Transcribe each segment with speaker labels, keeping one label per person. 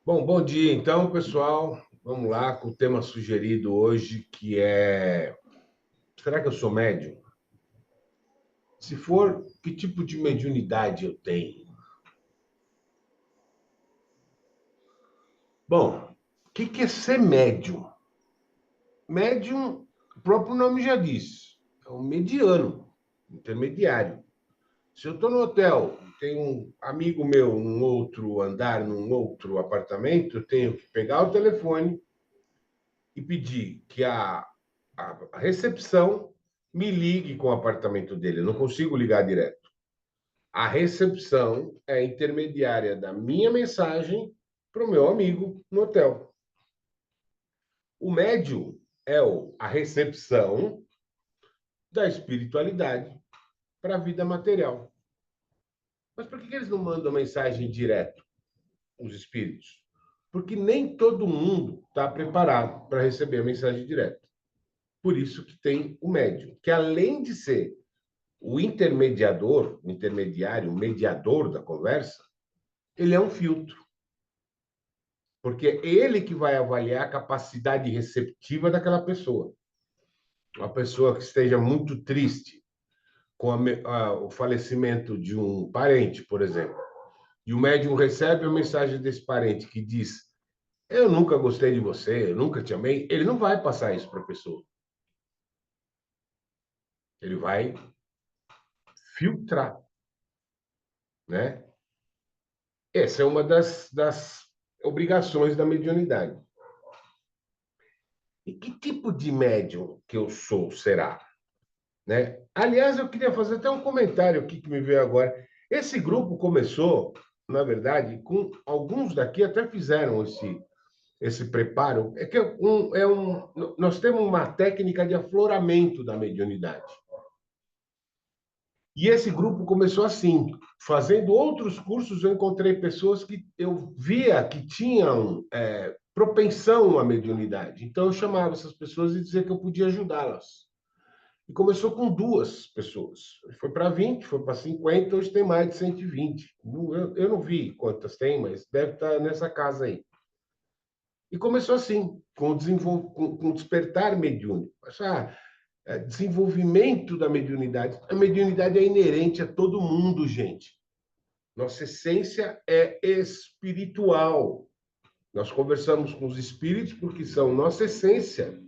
Speaker 1: Bom dia então, pessoal. Vamos lá com o tema sugerido hoje, que é: será que eu sou médium? Se for, que tipo de mediunidade eu tenho? Bom, o que é ser médium? Médium, o próprio nome já diz, é um mediano, intermediário. Se eu estou no hotel, tem um amigo meu num outro andar, num outro apartamento, eu tenho que pegar o telefone e pedir que a recepção me ligue com o apartamento dele. Eu não consigo ligar direto. A recepção é intermediária da minha mensagem para o meu amigo no hotel. O médium é a recepção da espiritualidade para a vida material. Mas por que eles não mandam mensagem direto, os espíritos? Porque nem todo mundo está preparado para receber a mensagem direta. Por isso que tem o médium, que além de ser o intermediador, o intermediário, o mediador da conversa, ele é um filtro, porque é ele que vai avaliar a capacidade receptiva daquela pessoa. Uma pessoa que esteja muito triste com o falecimento de um parente, por exemplo, e o médium recebe a mensagem desse parente que diz: eu nunca gostei de você, eu nunca te amei, ele não vai passar isso para a pessoa. Ele vai filtrar, né? Essa é uma das obrigações da mediunidade. E que tipo de médium que eu sou, será? Né? Aliás, eu queria fazer até um comentário aqui que me veio agora. Esse grupo começou, na verdade, com alguns daqui até fizeram esse preparo. Nós temos uma técnica de afloramento da mediunidade. E esse grupo começou assim, fazendo outros cursos. Eu encontrei pessoas que eu via que tinham propensão à mediunidade. Então eu chamava essas pessoas e dizia que eu podia ajudá-las. E começou com duas pessoas. Foi para 20, foi para 50, hoje tem mais de 120. Eu não vi quantas tem, mas deve estar nessa casa aí. E começou assim, com o despertar mediúnico. Desenvolvimento da mediunidade. A mediunidade é inerente a todo mundo, gente. Nossa essência é espiritual. Nós conversamos com os espíritos porque são nossa essência.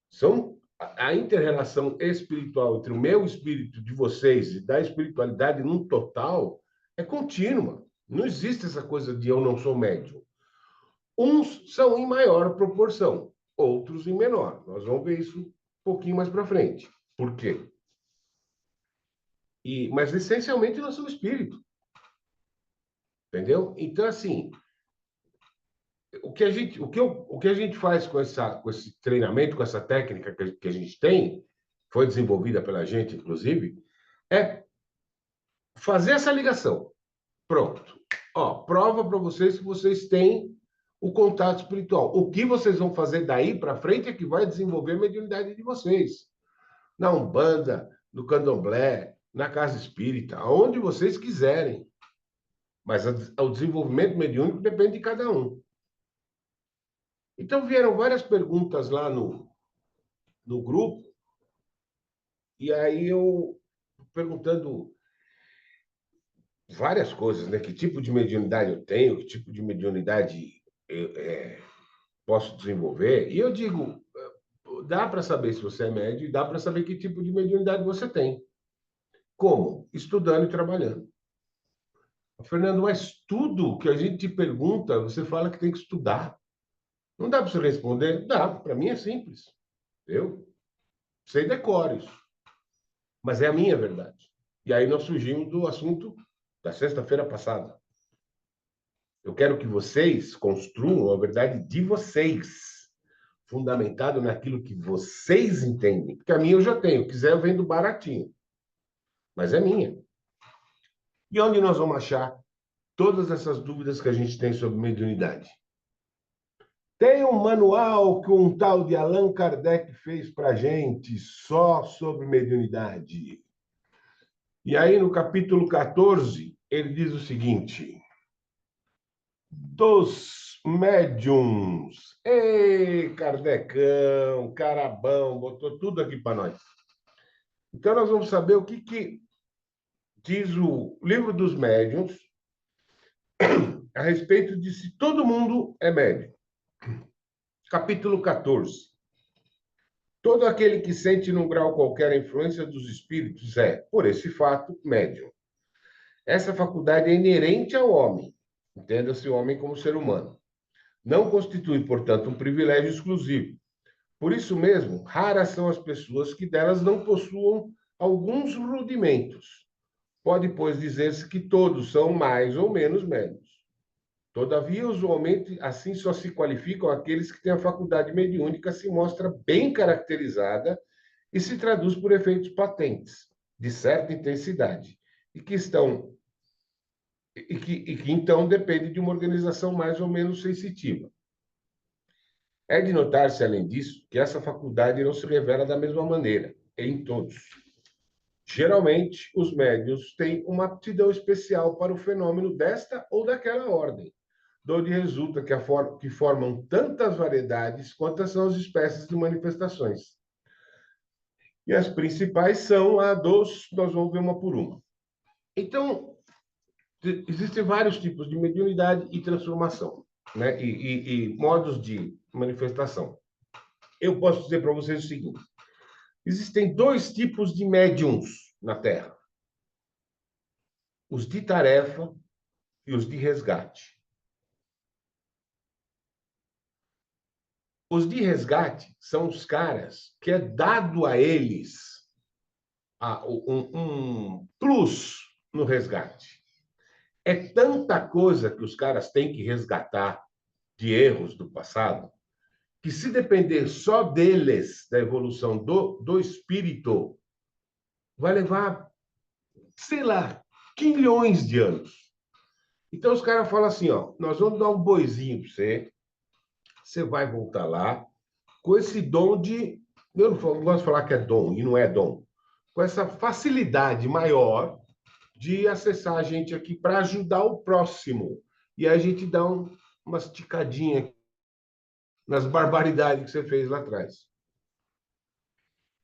Speaker 1: São a inter-relação espiritual entre o meu espírito de vocês e da espiritualidade num total é contínua. Não existe essa coisa de eu não sou médium. Uns são em maior proporção, outros em menor. Nós vamos ver isso um pouquinho mais para frente. Por quê? Mas essencialmente nós somos espírito, entendeu? Então, assim, o que a gente faz com esse treinamento, com essa técnica que a gente tem, foi desenvolvida pela gente, inclusive, é fazer essa ligação. Pronto. Ó, prova para vocês que vocês têm o contato espiritual. O que vocês vão fazer daí para frente é que vai desenvolver a mediunidade de vocês. Na Umbanda, no Candomblé, na Casa Espírita, aonde vocês quiserem. Mas o desenvolvimento mediúnico depende de cada um. Então vieram várias perguntas lá no grupo, e aí eu perguntando várias coisas, né? Que tipo de mediunidade eu tenho, que tipo de mediunidade posso desenvolver. E eu digo, dá para saber se você é médio e dá para saber que tipo de mediunidade você tem. Como? Estudando e trabalhando. Fernando, mas tudo que a gente te pergunta, você fala que tem que estudar. Não dá para você responder? Dá, para mim é simples. Eu sei decores, mas é a minha verdade. E aí nós surgimos do assunto da sexta-feira passada. Eu quero que vocês construam a verdade de vocês, fundamentado naquilo que vocês entendem. Porque a minha eu já tenho, quiser eu vendo baratinho, mas é minha. E onde nós vamos achar todas essas dúvidas que a gente tem sobre mediunidade? Tem um manual que um tal de Allan Kardec fez para a gente só sobre mediunidade. E aí, no capítulo 14, ele diz o seguinte: dos médiums. Ei, Kardecão, Carabão, botou tudo aqui para nós. Então, nós vamos saber o que diz o livro dos médiuns a respeito de se todo mundo é médium. Capítulo 14. Todo aquele que sente num grau qualquer a influência dos espíritos é, por esse fato, médium. Essa faculdade é inerente ao homem, entenda-se o homem como ser humano. Não constitui, portanto, um privilégio exclusivo. Por isso mesmo, raras são as pessoas que delas não possuam alguns rudimentos. Pode, pois, dizer-se que todos são mais ou menos médiuns. Todavia, usualmente, assim só se qualificam aqueles que têm a faculdade mediúnica se mostra bem caracterizada e se traduz por efeitos patentes, de certa intensidade, e que então depende de uma organização mais ou menos sensitiva. É de notar-se, além disso, que essa faculdade não se revela da mesma maneira em todos. Geralmente, os médiuns têm uma aptidão especial para o fenômeno desta ou daquela ordem, de onde resulta que formam tantas variedades quantas são as espécies de manifestações. E as principais são a dos, nós vamos ver uma por uma. Então, existem vários tipos de mediunidade e transformação, né? E modos de manifestação. Eu posso dizer para vocês o seguinte: existem dois tipos de médiums na Terra: os de tarefa e os de resgate. Os de resgate são os caras que é dado a eles um plus no resgate. É tanta coisa que os caras têm que resgatar de erros do passado, que se depender só deles, da evolução do espírito, vai levar, sei lá, quilhões de anos. Então os caras falam assim, ó, nós vamos dar um boizinho para você, você vai voltar lá, com esse dom de, eu não gosto de falar que é dom, e não é dom, com essa facilidade maior de acessar a gente aqui para ajudar o próximo. E aí a gente dá uma esticadinha nas barbaridades que você fez lá atrás.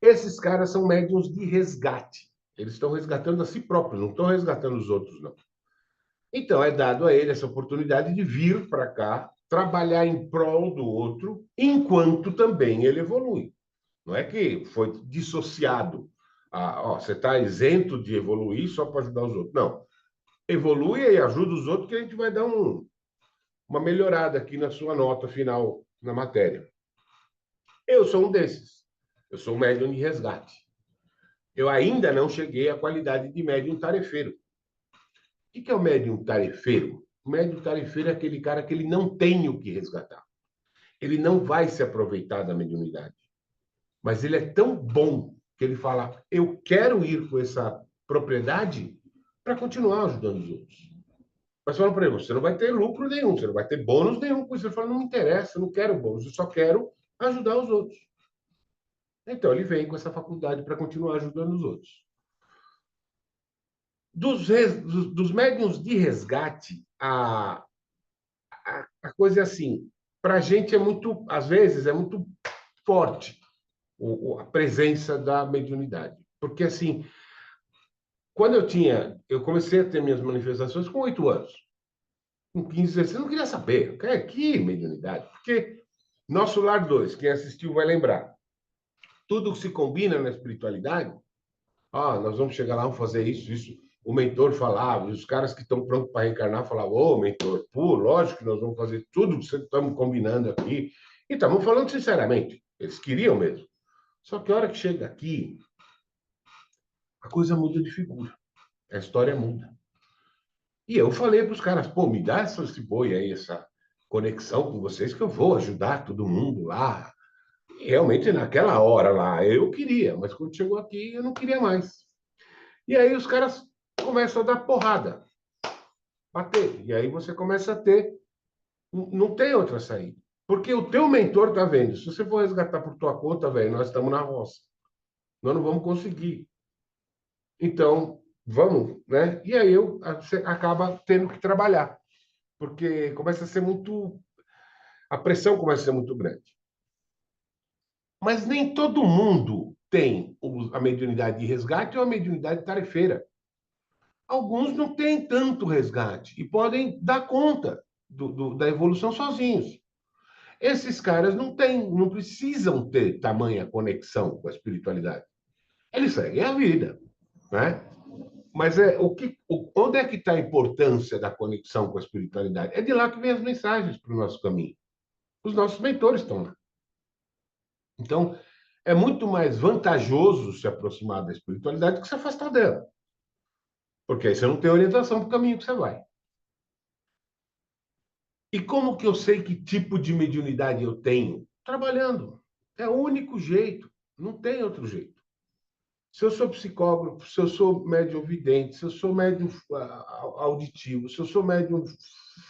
Speaker 1: Esses caras são médiums de resgate. Eles estão resgatando a si próprios, não estão resgatando os outros, não. Então, é dado a ele essa oportunidade de vir para cá, trabalhar em prol do outro, enquanto também ele evolui. Não é que foi dissociado. Você está isento de evoluir só para ajudar os outros. Não. Evolui e ajuda os outros, que a gente vai dar uma melhorada aqui na sua nota final na matéria. Eu sou um desses. Eu sou um médium de resgate. Eu ainda não cheguei à qualidade de médium tarefeiro. O que é o médium tarefeiro? O médium tarefeiro é aquele cara que ele não tem o que resgatar. Ele não vai se aproveitar da mediunidade. Mas ele é tão bom que ele fala: eu quero ir com essa propriedade para continuar ajudando os outros. Mas fala para ele: você não vai ter lucro nenhum, você não vai ter bônus nenhum. Pois ele fala: não me interessa, eu não quero bônus, eu só quero ajudar os outros. Então ele vem com essa faculdade para continuar ajudando os outros. Dos médiuns de resgate, a coisa é assim: para a gente é muito, às vezes, é muito forte a presença da mediunidade. Porque, assim, quando eu comecei a ter minhas manifestações com 8 anos. Com 15, 16, eu não queria saber. Eu quero aqui mediunidade. Porque Nosso Lar 2, quem assistiu vai lembrar. Tudo que se combina na espiritualidade, nós vamos chegar lá, vamos fazer isso, isso. O mentor falava, e os caras que estão prontos para reencarnar falavam: ô, mentor, pô, lógico que nós vamos fazer tudo que estamos combinando aqui. E estamos falando sinceramente, eles queriam mesmo. Só que a hora que chega aqui, a coisa muda de figura, a história muda. E eu falei para os caras: pô, me dá esse boi aí, essa conexão com vocês, que eu vou ajudar todo mundo lá. E realmente, naquela hora lá, eu queria, mas quando chegou aqui, eu não queria mais. E aí os caras começam a dar porrada, bater. E aí você começa a ter. Não tem outra saída. Porque o teu mentor tá vendo. Se você for resgatar por tua conta, velho, nós estamos na roça. Nós não vamos conseguir. Então, vamos, né? E aí você acaba tendo que trabalhar. porque começa a ser muito... A pressão começa a ser muito grande. Mas nem todo mundo tem a mediunidade de resgate ou a mediunidade tarefeira. Alguns não têm tanto resgate e podem dar conta da evolução sozinhos. Esses caras não têm, não precisam ter tamanha conexão com a espiritualidade. Eles seguem a vida, né? Mas onde é que está a importância da conexão com a espiritualidade? É de lá que vem as mensagens para o nosso caminho. Os nossos mentores estão lá. Então, é muito mais vantajoso se aproximar da espiritualidade do que se afastar dela. Porque aí você não tem orientação para o caminho que você vai. E como que eu sei que tipo de mediunidade eu tenho? Trabalhando. É o único jeito. Não tem outro jeito. Se eu sou psicógrafo, se eu sou médium vidente, se eu sou médium auditivo, se eu sou médium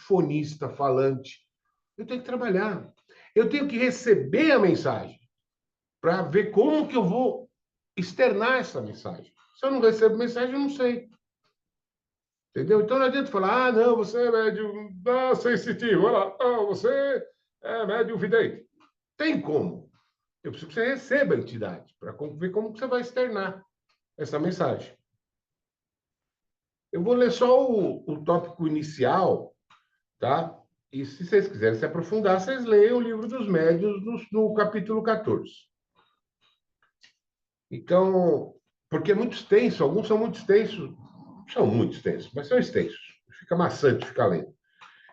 Speaker 1: fonista, falante, eu tenho que trabalhar. Eu tenho que receber a mensagem para ver como que eu vou externar essa mensagem. Se eu não recebo mensagem, eu não sei. Entendeu? Então não adianta falar, ah, não, você é médium sensitivo, olha lá, você é médium vidente. Tem como. Eu preciso que você receba a entidade para ver como que você vai externar essa mensagem. Eu vou ler só o tópico inicial, tá? E se vocês quiserem se aprofundar, vocês leiam o livro dos médiuns no capítulo 14. Então, porque é muito extenso, alguns são muito extensos, mas são extensos. Fica maçante ficar lendo.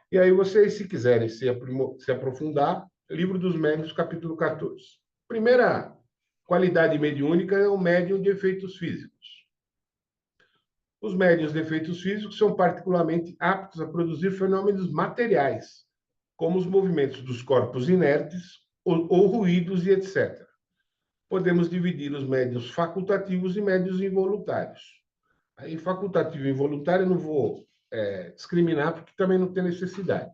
Speaker 1: E aí vocês, se quiserem se aprofundar, livro dos médiuns, capítulo 14. Primeira qualidade mediúnica é o médium de efeitos físicos. Os médiuns de efeitos físicos são particularmente aptos a produzir fenômenos materiais, como os movimentos dos corpos inertes ou ruídos e etc. Podemos dividir os médiuns facultativos e médiuns involuntários. Aí, facultativo e involuntário, eu não vou discriminar, porque também não tem necessidade.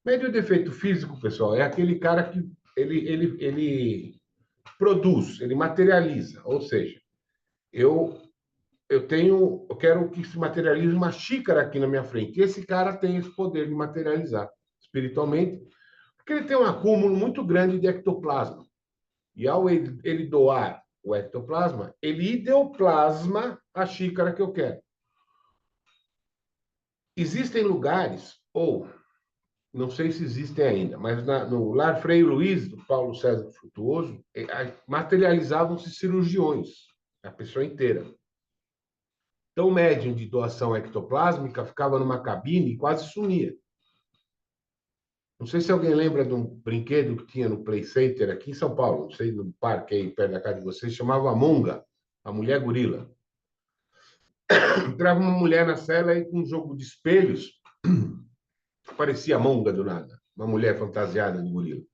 Speaker 1: Médium de efeito físico, pessoal, é aquele cara que ele produz, ele materializa. Ou seja, eu eu quero que se materialize uma xícara aqui na minha frente. E esse cara tem esse poder de materializar espiritualmente, porque ele tem um acúmulo muito grande de ectoplasma. E ao ele doar o ectoplasma, ele ideoplasma a xícara que eu quero. Existem lugares, ou não sei se existem ainda, mas no Lar Frei Luiz, do Paulo César Frutuoso, materializavam-se cirurgiões, a pessoa inteira. Então, o médium de doação ectoplásmica ficava numa cabine e quase sumia. Não sei se alguém lembra de um brinquedo que tinha no Play Center aqui em São Paulo, não sei, no parque aí perto da casa de vocês, chamava Monga, a mulher gorila. Entrava uma mulher na cela e com um jogo de espelhos, aparecia a Monga do nada, uma mulher fantasiada de gorila.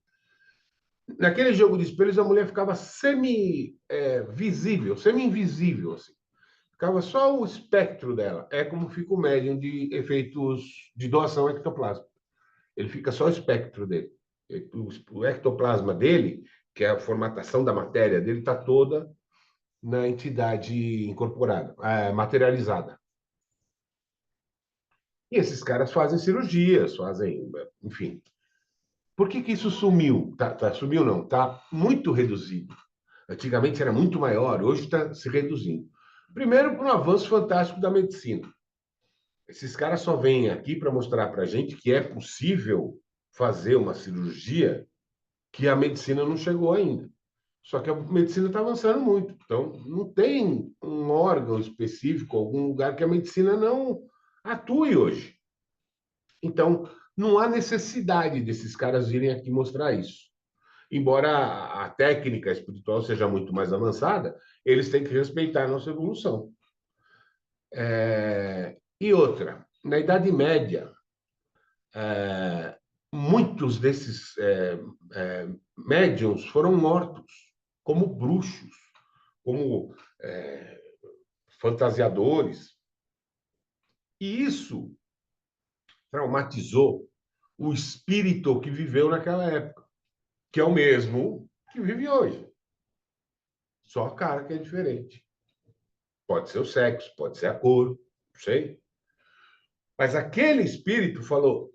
Speaker 1: Naquele jogo de espelhos, a mulher ficava semi-visível, semi-invisível, assim. Ficava só o espectro dela. É como fica o médium de efeitos de doação ectoplasma. Ele fica só o espectro dele. O ectoplasma dele, que é a formatação da matéria dele, está toda na entidade incorporada, materializada. E esses caras fazem cirurgias, fazem, enfim. Por que isso sumiu? Sumiu não, está muito reduzido. Antigamente era muito maior, hoje está se reduzindo. Primeiro, por um avanço fantástico da medicina. Esses caras só vêm aqui para mostrar para a gente que é possível fazer uma cirurgia que a medicina não chegou ainda. Só que a medicina está avançando muito. Então, não tem um órgão específico, algum lugar que a medicina não atue hoje. Então, não há necessidade desses caras virem aqui mostrar isso. Embora a técnica espiritual seja muito mais avançada, eles têm que respeitar a nossa evolução. E outra, na Idade Média, muitos desses médiums foram mortos como bruxos, como fantasiadores. E isso traumatizou o espírito que viveu naquela época, que é o mesmo que vive hoje. Só a cara que é diferente. Pode ser o sexo, pode ser a cor, não sei. Mas aquele espírito falou: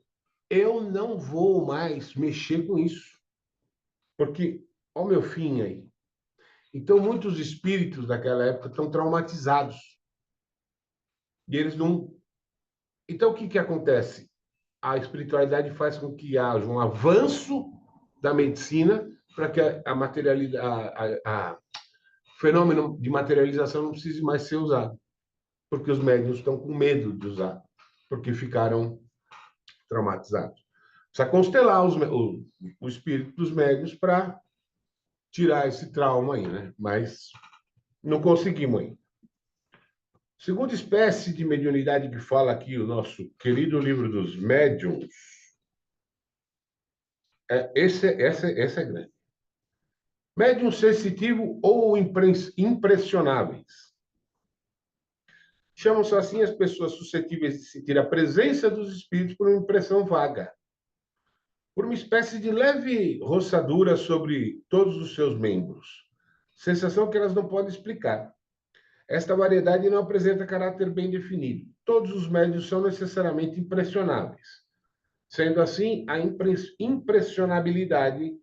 Speaker 1: eu não vou mais mexer com isso, porque olha o meu fim aí. Então, muitos espíritos daquela época estão traumatizados. E eles não. Então, o que, que acontece? A espiritualidade faz com que haja um avanço da medicina para que a materialidade, o fenômeno de materialização não precise mais ser usado, porque os médiuns estão com medo de usar, porque ficaram traumatizados. Precisa constelar o espírito dos médiuns para tirar esse trauma aí, né? Mas não conseguimos ainda. Segunda espécie de mediunidade que fala aqui o nosso querido livro dos médiuns, essa é grande. Médium sensitivo ou impressionáveis. Chamam-se assim as pessoas suscetíveis de sentir a presença dos espíritos por uma impressão vaga, por uma espécie de leve roçadura sobre todos os seus membros, sensação que elas não podem explicar. Esta variedade não apresenta caráter bem definido. Todos os médiuns são necessariamente impressionáveis. Sendo assim, a impressionabilidade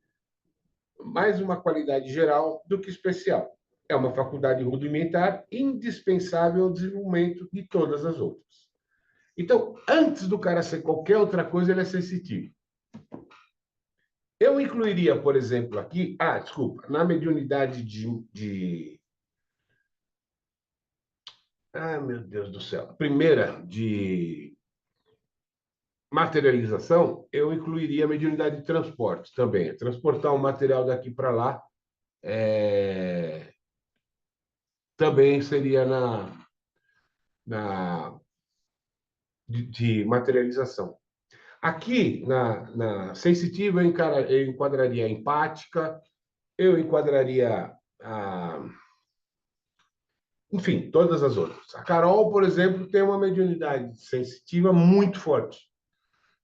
Speaker 1: mais uma qualidade geral do que especial. É uma faculdade rudimentar indispensável ao desenvolvimento de todas as outras. Então, antes do cara ser qualquer outra coisa, ele é sensitivo. Eu incluiria, por exemplo, aqui, desculpa, na mediunidade meu Deus do céu. A primeira, de materialização, eu incluiria a mediunidade de transporte também. Transportar um material daqui para lá também seria de materialização. Aqui, na sensitiva, eu enquadraria a empática, eu enquadraria enfim, todas as outras. A Carol, por exemplo, tem uma mediunidade sensitiva muito forte.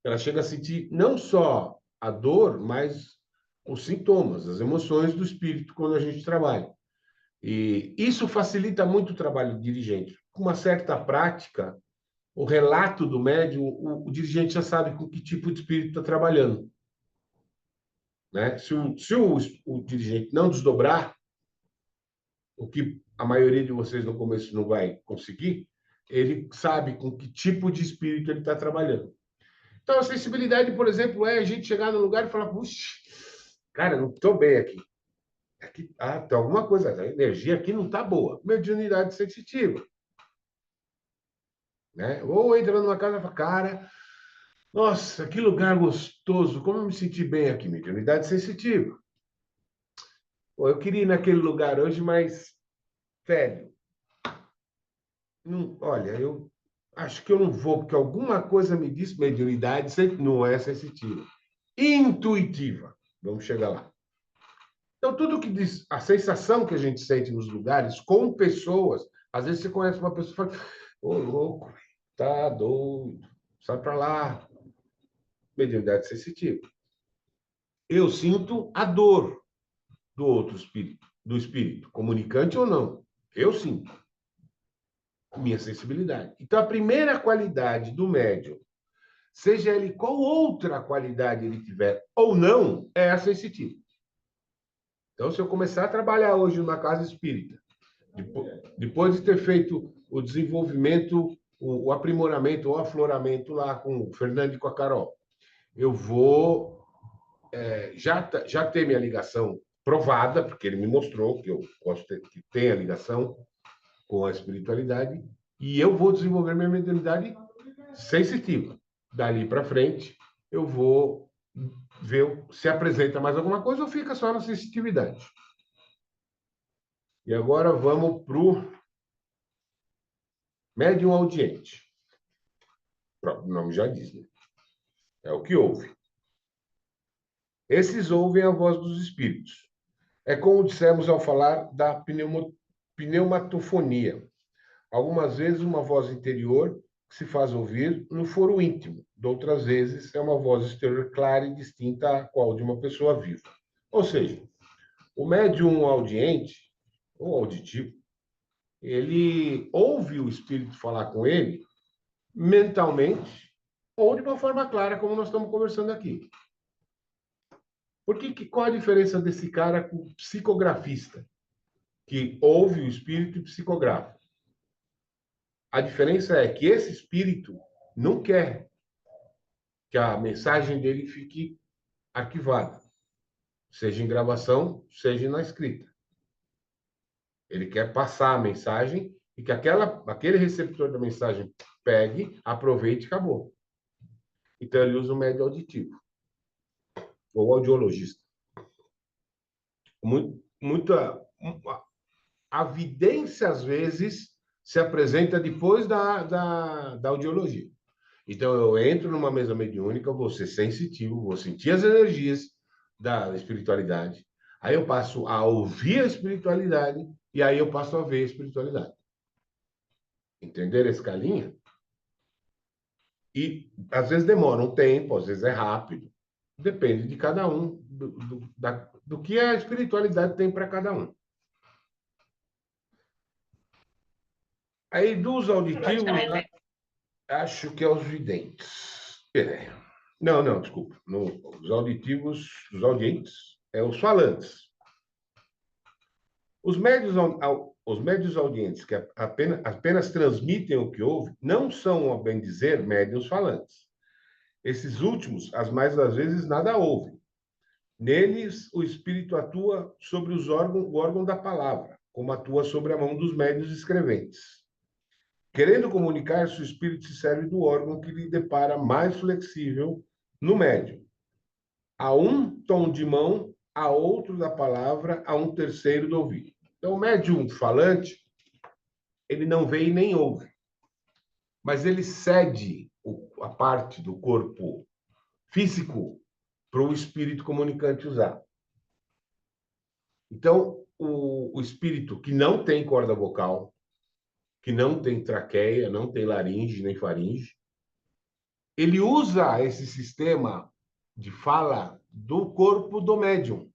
Speaker 1: Ela chega a sentir não só a dor, mas os sintomas, as emoções do espírito quando a gente trabalha. E isso facilita muito o trabalho do dirigente. Com uma certa prática, o relato do médium, o dirigente já sabe com que tipo de espírito está trabalhando. Né? Se o dirigente não desdobrar, o que a maioria de vocês no começo não vai conseguir, ele sabe com que tipo de espírito ele está trabalhando. Então, a sensibilidade, por exemplo, é a gente chegar no lugar e falar: puxa, cara, não estou bem aqui. Tem alguma coisa, a energia aqui não está boa. Mediunidade sensitiva. Né? Ou entra numa casa e fala: cara, nossa, que lugar gostoso, como eu me senti bem aqui. Mediunidade sensitiva. Pô, eu queria ir naquele lugar hoje, mas, velho, não, olha, eu acho que eu não vou, porque alguma coisa me diz mediunidade não é sensitiva. Intuitiva. Vamos chegar lá. Então, tudo que diz, a sensação que a gente sente nos lugares, com pessoas, às vezes você conhece uma pessoa e fala: ô, louco, tá doido, sai para lá. Mediunidade sensitiva. Eu sinto a dor do outro espírito, do espírito, comunicante ou não. Eu sinto. Minha sensibilidade. Então, a primeira qualidade do médium, seja ele qual outra qualidade ele tiver ou não, é a sensitiva. Então, se eu começar a trabalhar hoje numa casa espírita, depois de ter feito o desenvolvimento, o aprimoramento, o afloramento lá com o Fernando e com a Carol, eu vou já ter minha ligação provada, porque ele me mostrou que eu posso ter, que tem a ligação com a espiritualidade, e eu vou desenvolver minha mentalidade sensitiva. Dali para frente, eu vou ver se apresenta mais alguma coisa ou fica só na sensitividade. E agora vamos para o médium audiente. O próprio nome já diz, né? É o que ouve. Esses ouvem a voz dos espíritos. É como dissemos ao falar da pneumatofonia. Algumas vezes uma voz interior que se faz ouvir no foro íntimo. De outras vezes é uma voz exterior clara e distinta à qual de uma pessoa viva. Ou seja, o médium audiente, ou auditivo, ele ouve o espírito falar com ele mentalmente ou de uma forma clara, como nós estamos conversando aqui. Qual a diferença desse cara com o psicografista, que ouve o espírito e psicografa? A diferença é que esse espírito não quer que a mensagem dele fique arquivada, seja em gravação, seja na escrita. Ele quer passar a mensagem e que aquele receptor da mensagem pegue, aproveite e acabou. Então, ele usa o médio auditivo, ou audiologista. Muita, a vidência, às vezes, se apresenta depois da audiologia. Então, eu entro numa mesa mediúnica, vou ser sensitivo, vou sentir as energias da espiritualidade. Aí eu passo a ouvir a espiritualidade e aí eu passo a ver a espiritualidade. Entenderam a escalinha? E às vezes demora um tempo, às vezes é rápido. Depende de cada um, do que a espiritualidade tem para cada um. Aí, dos auditivos, acho que é os videntes. Não, desculpa. Os auditivos, os audientes, é os falantes. Os médios audientes, que apenas transmitem o que ouvem, não são, a bem dizer, médiuns falantes. Esses últimos, as mais das vezes, nada ouvem. Neles, o espírito atua sobre o órgão da palavra, como atua sobre a mão dos médiuns escreventes. Querendo comunicar-se, o espírito se serve do órgão que lhe depara mais flexível no médium. A um tom de mão, a outro da palavra, a um terceiro do ouvido. Então, o médium falante, ele não vê e nem ouve, mas ele cede a parte do corpo físico para o espírito comunicante usar. Então, o espírito que não tem corda vocal, que não tem traqueia, não tem laringe nem faringe, ele usa esse sistema de fala do corpo do médium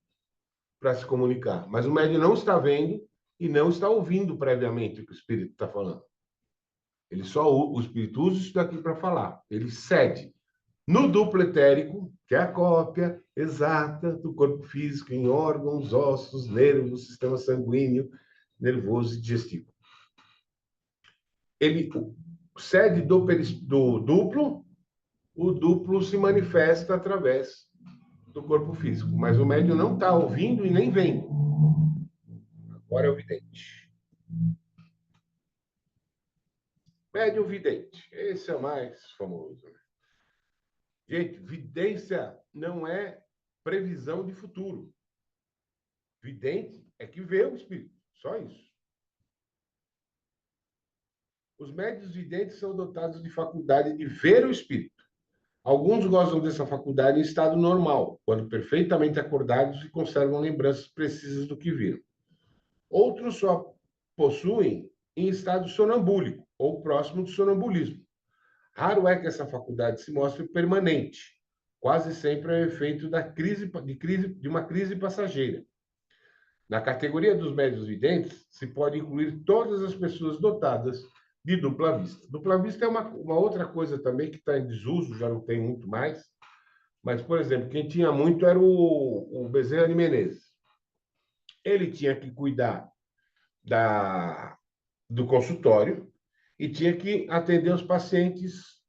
Speaker 1: para se comunicar. Mas o médium não está vendo e não está ouvindo previamente o que o espírito está falando. O espírito usa isso daqui para falar. Ele cede. No duplo etérico, que é a cópia exata do corpo físico em órgãos, ossos, nervos, sistema sanguíneo, nervoso e digestivo. Ele cede do duplo, o duplo se manifesta através do corpo físico, mas o médium não está ouvindo e nem vendo. Agora é o vidente. Médium vidente. Esse é o mais famoso. Gente, vidência não é previsão de futuro. Vidente é que vê o espírito. Só isso. Os médiuns videntes são dotados de faculdade de ver o espírito. Alguns gozam dessa faculdade em estado normal, quando perfeitamente acordados e conservam lembranças precisas do que viram. Outros só possuem em estado sonambúlico ou próximo do sonambulismo. Raro é que essa faculdade se mostre permanente. Quase sempre é o efeito de uma crise passageira. Na categoria dos médiuns videntes, se pode incluir todas as pessoas dotadas de dupla vista. Dupla vista é uma outra coisa também que está em desuso, já não tem muito mais. Mas, por exemplo, quem tinha muito era o Bezerra de Menezes. Ele tinha que cuidar do consultório e tinha que atender os pacientes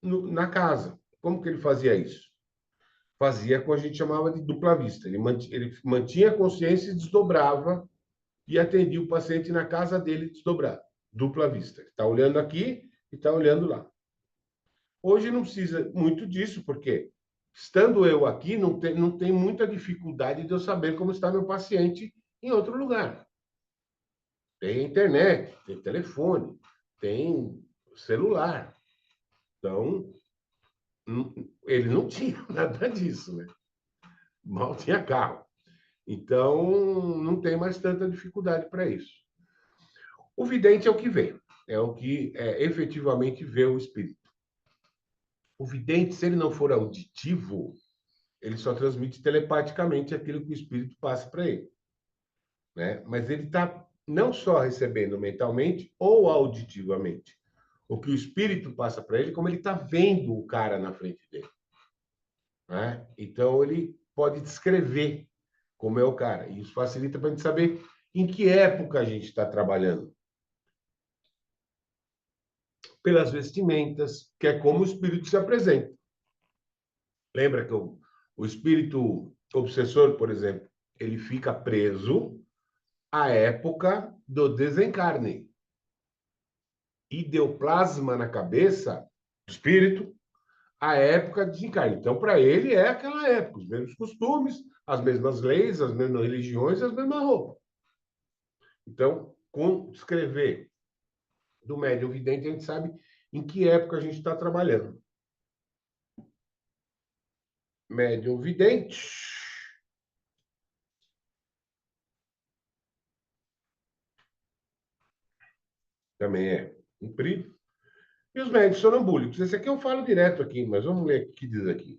Speaker 1: na casa. Como que ele fazia isso? Fazia com a gente chamava de dupla vista. Ele mantinha a consciência e desdobrava e atendia o paciente na casa dele desdobrado. Dupla vista. Está olhando aqui e está olhando lá. Hoje não precisa muito disso, porque estando eu aqui, não tem muita dificuldade de eu saber como está meu paciente em outro lugar. Tem internet, tem telefone, tem celular. Então, ele não tinha nada disso, né? Mal tinha carro. Então, não tem mais tanta dificuldade para isso. O vidente é o que vê, é o que efetivamente vê o espírito. O vidente, se ele não for auditivo, ele só transmite telepaticamente aquilo que o espírito passa para ele. Né? Mas ele está não só recebendo mentalmente ou auditivamente. o que o espírito passa para ele, como ele está vendo o cara na frente dele. Né? Então, ele pode descrever como é o cara. E isso facilita para a gente saber em que época a gente está trabalhando. Pelas vestimentas, que é como o espírito se apresenta. Lembra que o espírito obsessor, por exemplo, ele fica preso à época do desencarne e deu plasma na cabeça do espírito a época de desencarne. Então, para ele, é aquela época, os mesmos costumes, as mesmas leis, as mesmas religiões, as mesmas roupas. Então, com escrever do médium vidente, a gente sabe em que época a gente está trabalhando. Médium vidente também é comprido. E os médios sonambúlicos. Esse aqui eu falo direto aqui, mas vamos ler o que diz aqui.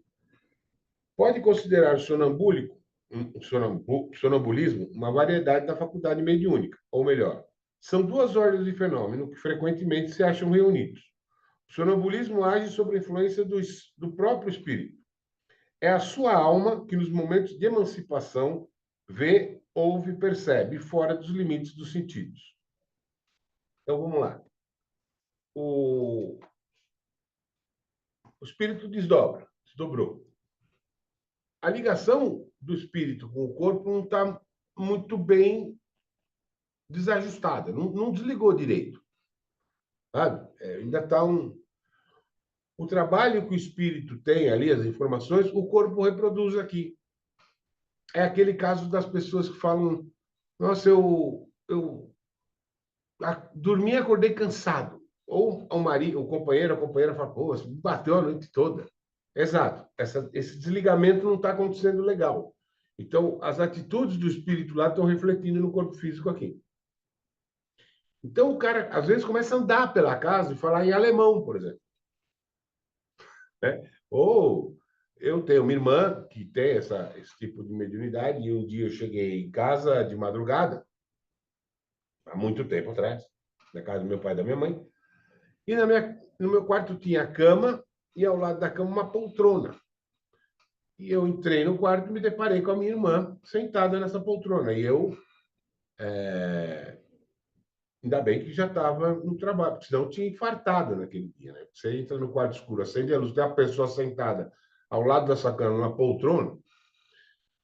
Speaker 1: Pode considerar o sonambulismo uma variedade da faculdade mediúnica, ou melhor, são duas ordens de fenômeno que frequentemente se acham reunidos. O sonambulismo age sob a influência do próprio espírito. É a sua alma que, nos momentos de emancipação, vê, ouve, percebe, fora dos limites dos sentidos. Então, vamos lá. O espírito desdobrou. A ligação do espírito com o corpo não está muito bem desajustada, não desligou direito. Sabe? Ainda está o trabalho que o espírito tem ali, as informações, o corpo reproduz aqui. É aquele caso das pessoas que falam: nossa, eu dormi e acordei cansado. Ou o marido, o companheiro, a companheira fala: pô, você me bateu a noite toda. Exato. Esse desligamento não está acontecendo legal. Então, as atitudes do espírito lá estão refletindo no corpo físico aqui. Então, o cara, às vezes, começa a andar pela casa e falar em alemão, por exemplo. Né? Ou eu tenho uma irmã que tem esse tipo de mediunidade, e um dia eu cheguei em casa de madrugada, há muito tempo atrás, na casa do meu pai e da minha mãe, e no meu quarto tinha a cama, e ao lado da cama uma poltrona. E eu entrei no quarto e me deparei com a minha irmã sentada nessa poltrona. E eu, ainda bem que já estava no trabalho, porque senão eu tinha infartado naquele dia. Né? Você entra no quarto escuro, acende a luz, tem a pessoa sentada ao lado dessa cama, numa poltrona.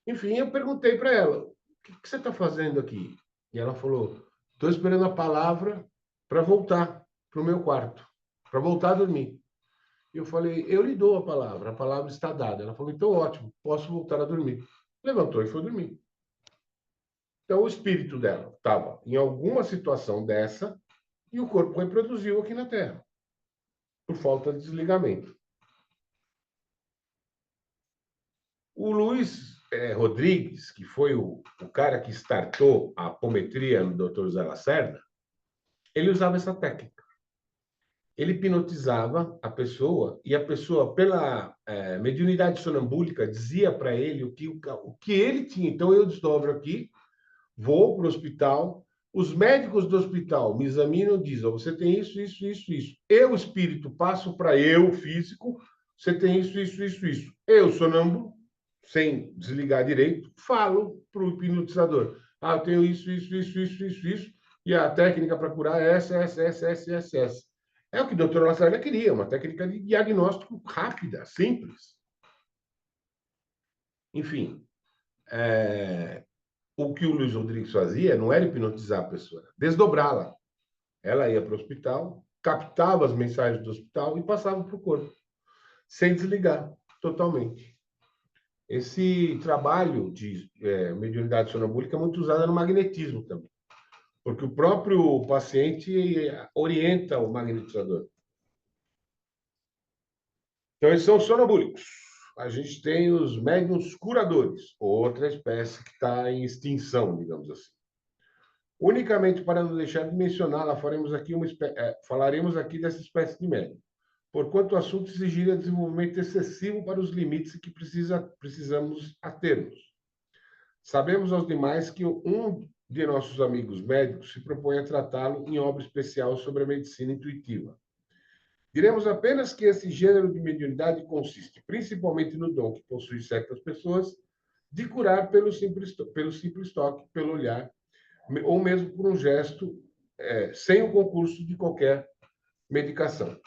Speaker 1: Enfim, eu perguntei para ela: o que você está fazendo aqui? E ela falou: estou esperando a palavra para voltar para o meu quarto, para voltar a dormir. E eu falei: eu lhe dou a palavra está dada. Ela falou: então ótimo, posso voltar a dormir. Levantou e foi dormir. Então, o espírito dela estava em alguma situação dessa e o corpo reproduziu aqui na Terra, por falta de desligamento. O Luiz Rodrigues, que foi o cara que startou a apometria no Dr. Zé Lacerda, ele usava essa técnica. Ele hipnotizava a pessoa e a pessoa, pela mediunidade sonambúlica, dizia para ele o que ele tinha. Então, eu desdobro aqui, vou para o hospital, os médicos do hospital me examinam e dizem: você tem isso, isso, isso, isso. Eu, espírito, passo para eu, físico, você tem isso, isso, isso, isso. Eu, sonâmbulo, sem desligar direito, falo para o hipnotizador: eu tenho isso, isso, isso, isso, isso, isso, e a técnica para curar é essa, essa, essa, essa, essa, essa. É o que o doutor Lacerda queria, uma técnica de diagnóstico rápida, simples. Enfim, o que o Luiz Rodrigues fazia não era hipnotizar a pessoa, era desdobrá-la. Ela ia para o hospital, captava as mensagens do hospital e passava para o corpo, sem desligar totalmente. Esse trabalho de mediunidade sonambúlica é muito usado no magnetismo também, porque o próprio paciente orienta o magnetizador. Então, esses são os sonambúlicos. A gente tem os médiuns curadores, outra espécie que está em extinção, digamos assim. Unicamente para não deixar de mencioná-la, falaremos aqui dessa espécie de médium, porquanto o assunto exigiria desenvolvimento excessivo para os limites que precisamos atermos. Sabemos aos demais que um de nossos amigos médicos se propõe a tratá-lo em obra especial sobre a medicina intuitiva. Diremos apenas que esse gênero de mediunidade consiste principalmente no dom que possui certas pessoas de curar pelo simples toque, pelo olhar, ou mesmo por um gesto, sem o concurso de qualquer medicação.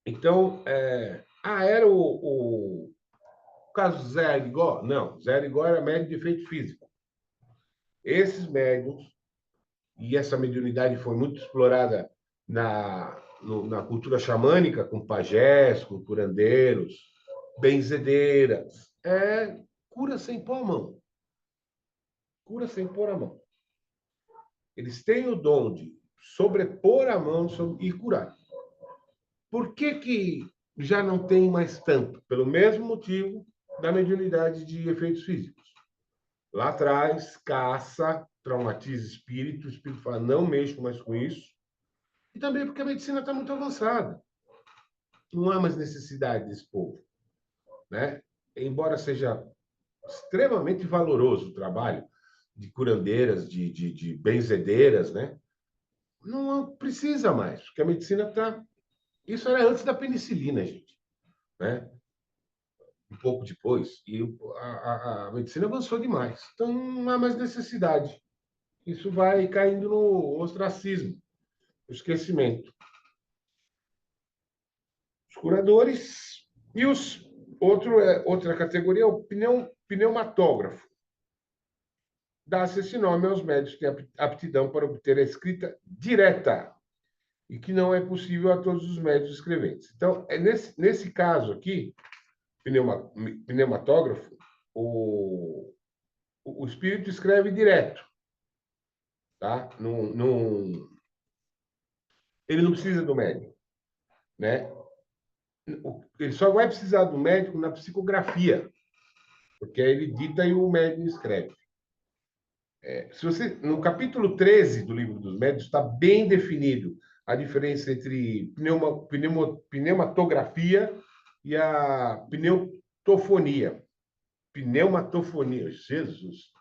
Speaker 1: Então, era o caso Zé Arigó? Não, Zé Arigó era médium de efeito físico. Esses médiums, e essa mediunidade foi muito explorada na cultura xamânica, com pajés, com curandeiros, benzedeiras, cura sem pôr a mão. Cura sem pôr a mão. Eles têm o dom de sobrepor a mão e curar. Por que já não tem mais tanto? Pelo mesmo motivo da mediunidade de efeitos físicos. Lá atrás, caça, traumatiza o espírito fala, não mexo mais com isso. E também porque a medicina está muito avançada. Não há mais necessidade desse povo. Né? Embora seja extremamente valoroso o trabalho de curandeiras, de benzedeiras, né? Não precisa mais, porque a medicina está... Isso era antes da penicilina, gente. Né? Um pouco depois, e a medicina avançou demais. Então, não há mais necessidade. Isso vai caindo no ostracismo, no esquecimento. Os curadores e outra categoria é o pneumatógrafo. Dá-se esse nome aos médicos que têm aptidão para obter a escrita direta e que não é possível a todos os médicos escreventes. Então, nesse caso aqui, pneumatógrafo, o espírito escreve direto. Tá? Ele não precisa do médico. Né? Ele só vai precisar do médico na psicografia, porque aí ele dita e o médico escreve. No capítulo 13 do Livro dos Médiuns está bem definido a diferença entre pneumatografia e a pneutofonia. Pneumatofonia, Jesus.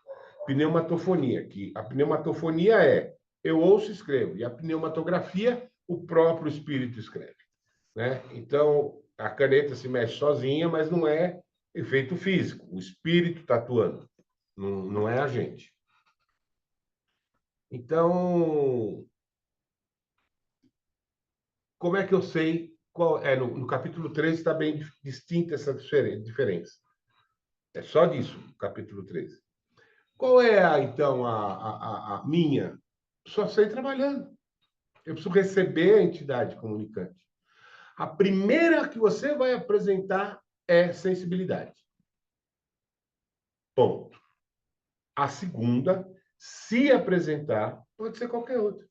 Speaker 1: Pneumatofonia, que a pneumatofonia é eu ouço e escrevo, e a pneumatografia, o próprio espírito escreve. Né? Então, a caneta se mexe sozinha, mas não é efeito físico. O espírito está atuando, não é a gente. Então, como é que eu sei qual é? No capítulo 13 está bem distinta essa diferença. É só disso, capítulo 13. Qual é, então, a minha? Só sei trabalhando. Eu preciso receber a entidade comunicante. A primeira que você vai apresentar é sensibilidade. Ponto. A segunda, se apresentar, pode ser qualquer outra.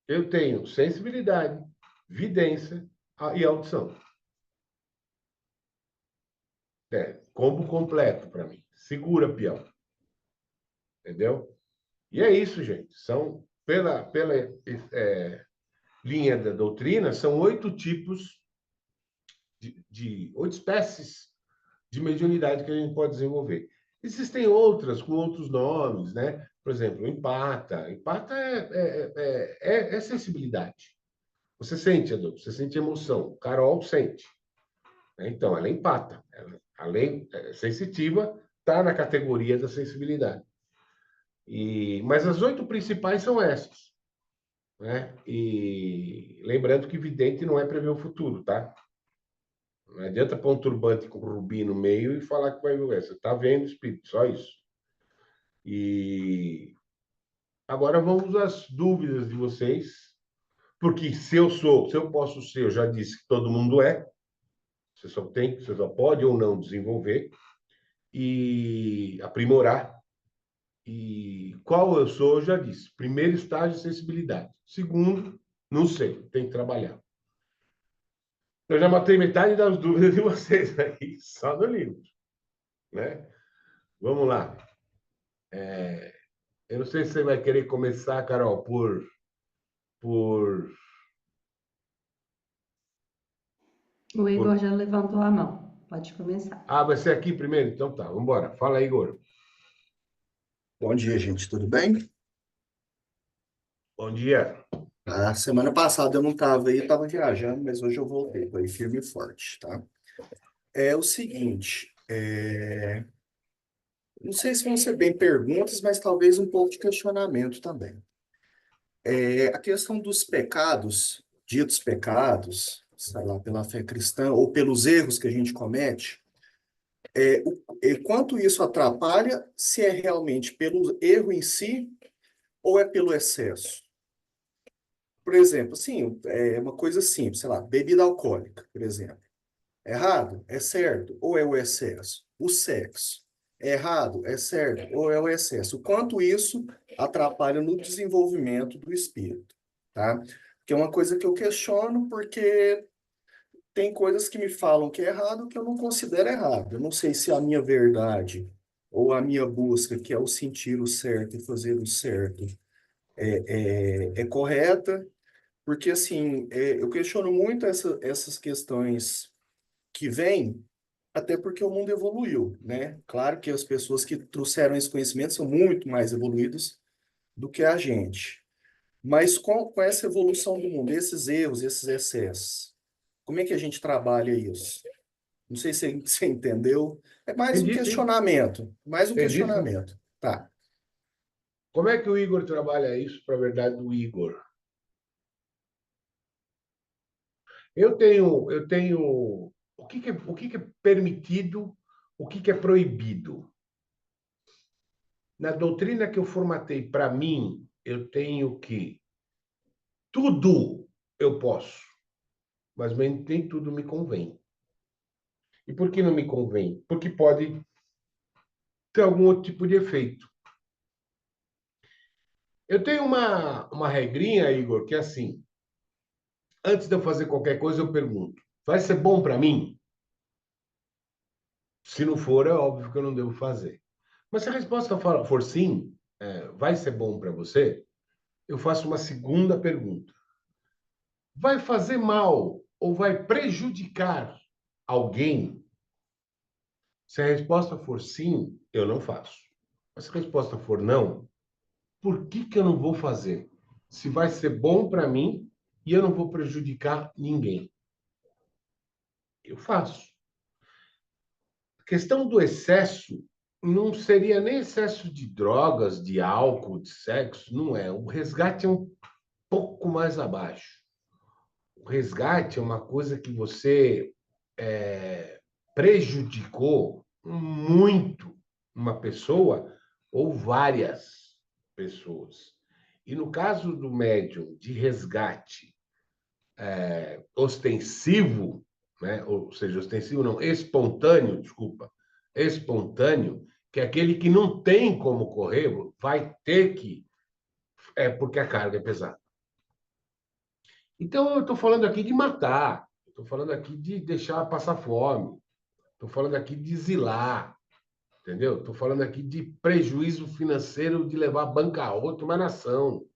Speaker 1: Eu tenho sensibilidade, vidência e audição. Combo completo para mim. Segura, peão. Entendeu? E é isso, gente. Pela linha da doutrina, são 8 tipos 8 espécies de mediunidade que a gente pode desenvolver. Existem outras com outros nomes, né? Por exemplo, empata. Empata é sensibilidade. Você sente, Adolfo, você sente emoção. Carol sente. Então, ela empata. Ela, além sensitiva, está na categoria da sensibilidade. Mas as 8 principais são essas. Né? E lembrando que vidente não é prever o futuro, tá? Não adianta pôr um turbante com rubi no meio e falar que vai ver. Você está vendo o espírito, só isso. E agora vamos às dúvidas de vocês, porque se eu posso ser, eu já disse que todo mundo é. Você só pode ou não desenvolver e aprimorar. E qual eu sou, eu já disse. Primeiro estágio, sensibilidade. Segundo, não sei, tem que trabalhar. Eu já matei metade das dúvidas de vocês aí, só no livro. Né? Vamos lá. Eu não sei se você vai querer começar, Carol, por...
Speaker 2: O Igor já levantou a mão. Pode começar.
Speaker 1: Vai ser aqui primeiro? Então tá, vamos embora. Fala aí, Igor.
Speaker 3: Bom dia, gente. Tudo bem?
Speaker 1: Bom dia.
Speaker 3: A semana passada eu não estava aí, estava viajando, mas hoje eu voltei, estou aí firme e forte, tá? É o seguinte, não sei se vão ser bem perguntas, mas talvez um pouco de questionamento também. A questão dos pecados, ditos pecados, sei lá, pela fé cristã, ou pelos erros que a gente comete, quanto isso atrapalha, se é realmente pelo erro em si ou é pelo excesso? Por exemplo, assim, é uma coisa simples, sei lá, bebida alcoólica, por exemplo. É errado? É certo? Ou é o excesso? O sexo. É errado? É certo? Ou é o excesso? O quanto isso atrapalha no desenvolvimento do espírito, tá? Que é uma coisa que eu questiono porque tem coisas que me falam que é errado que eu não considero errado. Eu não sei se a minha verdade ou a minha busca, que é o sentir o certo e fazer o certo, é correta, porque assim, eu questiono muito essas questões que vêm, até porque o mundo evoluiu, né? Claro que as pessoas que trouxeram esse conhecimento são muito mais evoluídos do que a gente. Mas com essa evolução do mundo, esses erros, esses excessos, como é que a gente trabalha isso? Não sei se você entendeu. É mais um
Speaker 1: Entendi, sim.
Speaker 3: questionamento. Mais um
Speaker 1: Entendi, sim.
Speaker 3: questionamento. Tá.
Speaker 1: Como é que o Igor trabalha isso para a verdade do Igor? Eu tenho o que é permitido, o que é proibido. Na doutrina que eu formatei para mim, eu tenho que tudo eu posso, mas nem tudo me convém. E por que não me convém? Porque pode ter algum outro tipo de efeito. Eu tenho uma regrinha, Igor, que é assim: antes de eu fazer qualquer coisa, eu pergunto: vai ser bom para mim? Se não for, é óbvio que eu não devo fazer. Mas se a resposta for sim, vai ser bom para você, eu faço uma segunda pergunta: vai fazer mal ou vai prejudicar alguém? Se a resposta for sim, eu não faço. Mas se a resposta for não, por que eu não vou fazer? Se vai ser bom para mim e eu não vou prejudicar ninguém, eu faço. A questão do excesso não seria nem excesso de drogas, de álcool, de sexo, não é. O resgate é um pouco mais abaixo. O resgate é uma coisa que você prejudicou muito uma pessoa ou várias pessoas. E no caso do médium de resgate ostensivo, né? Ou seja, ostensivo não, espontâneo, desculpa, espontâneo, que é aquele que não tem como correr, vai ter que, porque a carga é pesada. Então, eu estou falando aqui de matar, estou falando aqui de deixar passar fome, estou falando aqui de exilar, entendeu? Estou falando aqui de prejuízo financeiro de levar a bancarrota uma nação.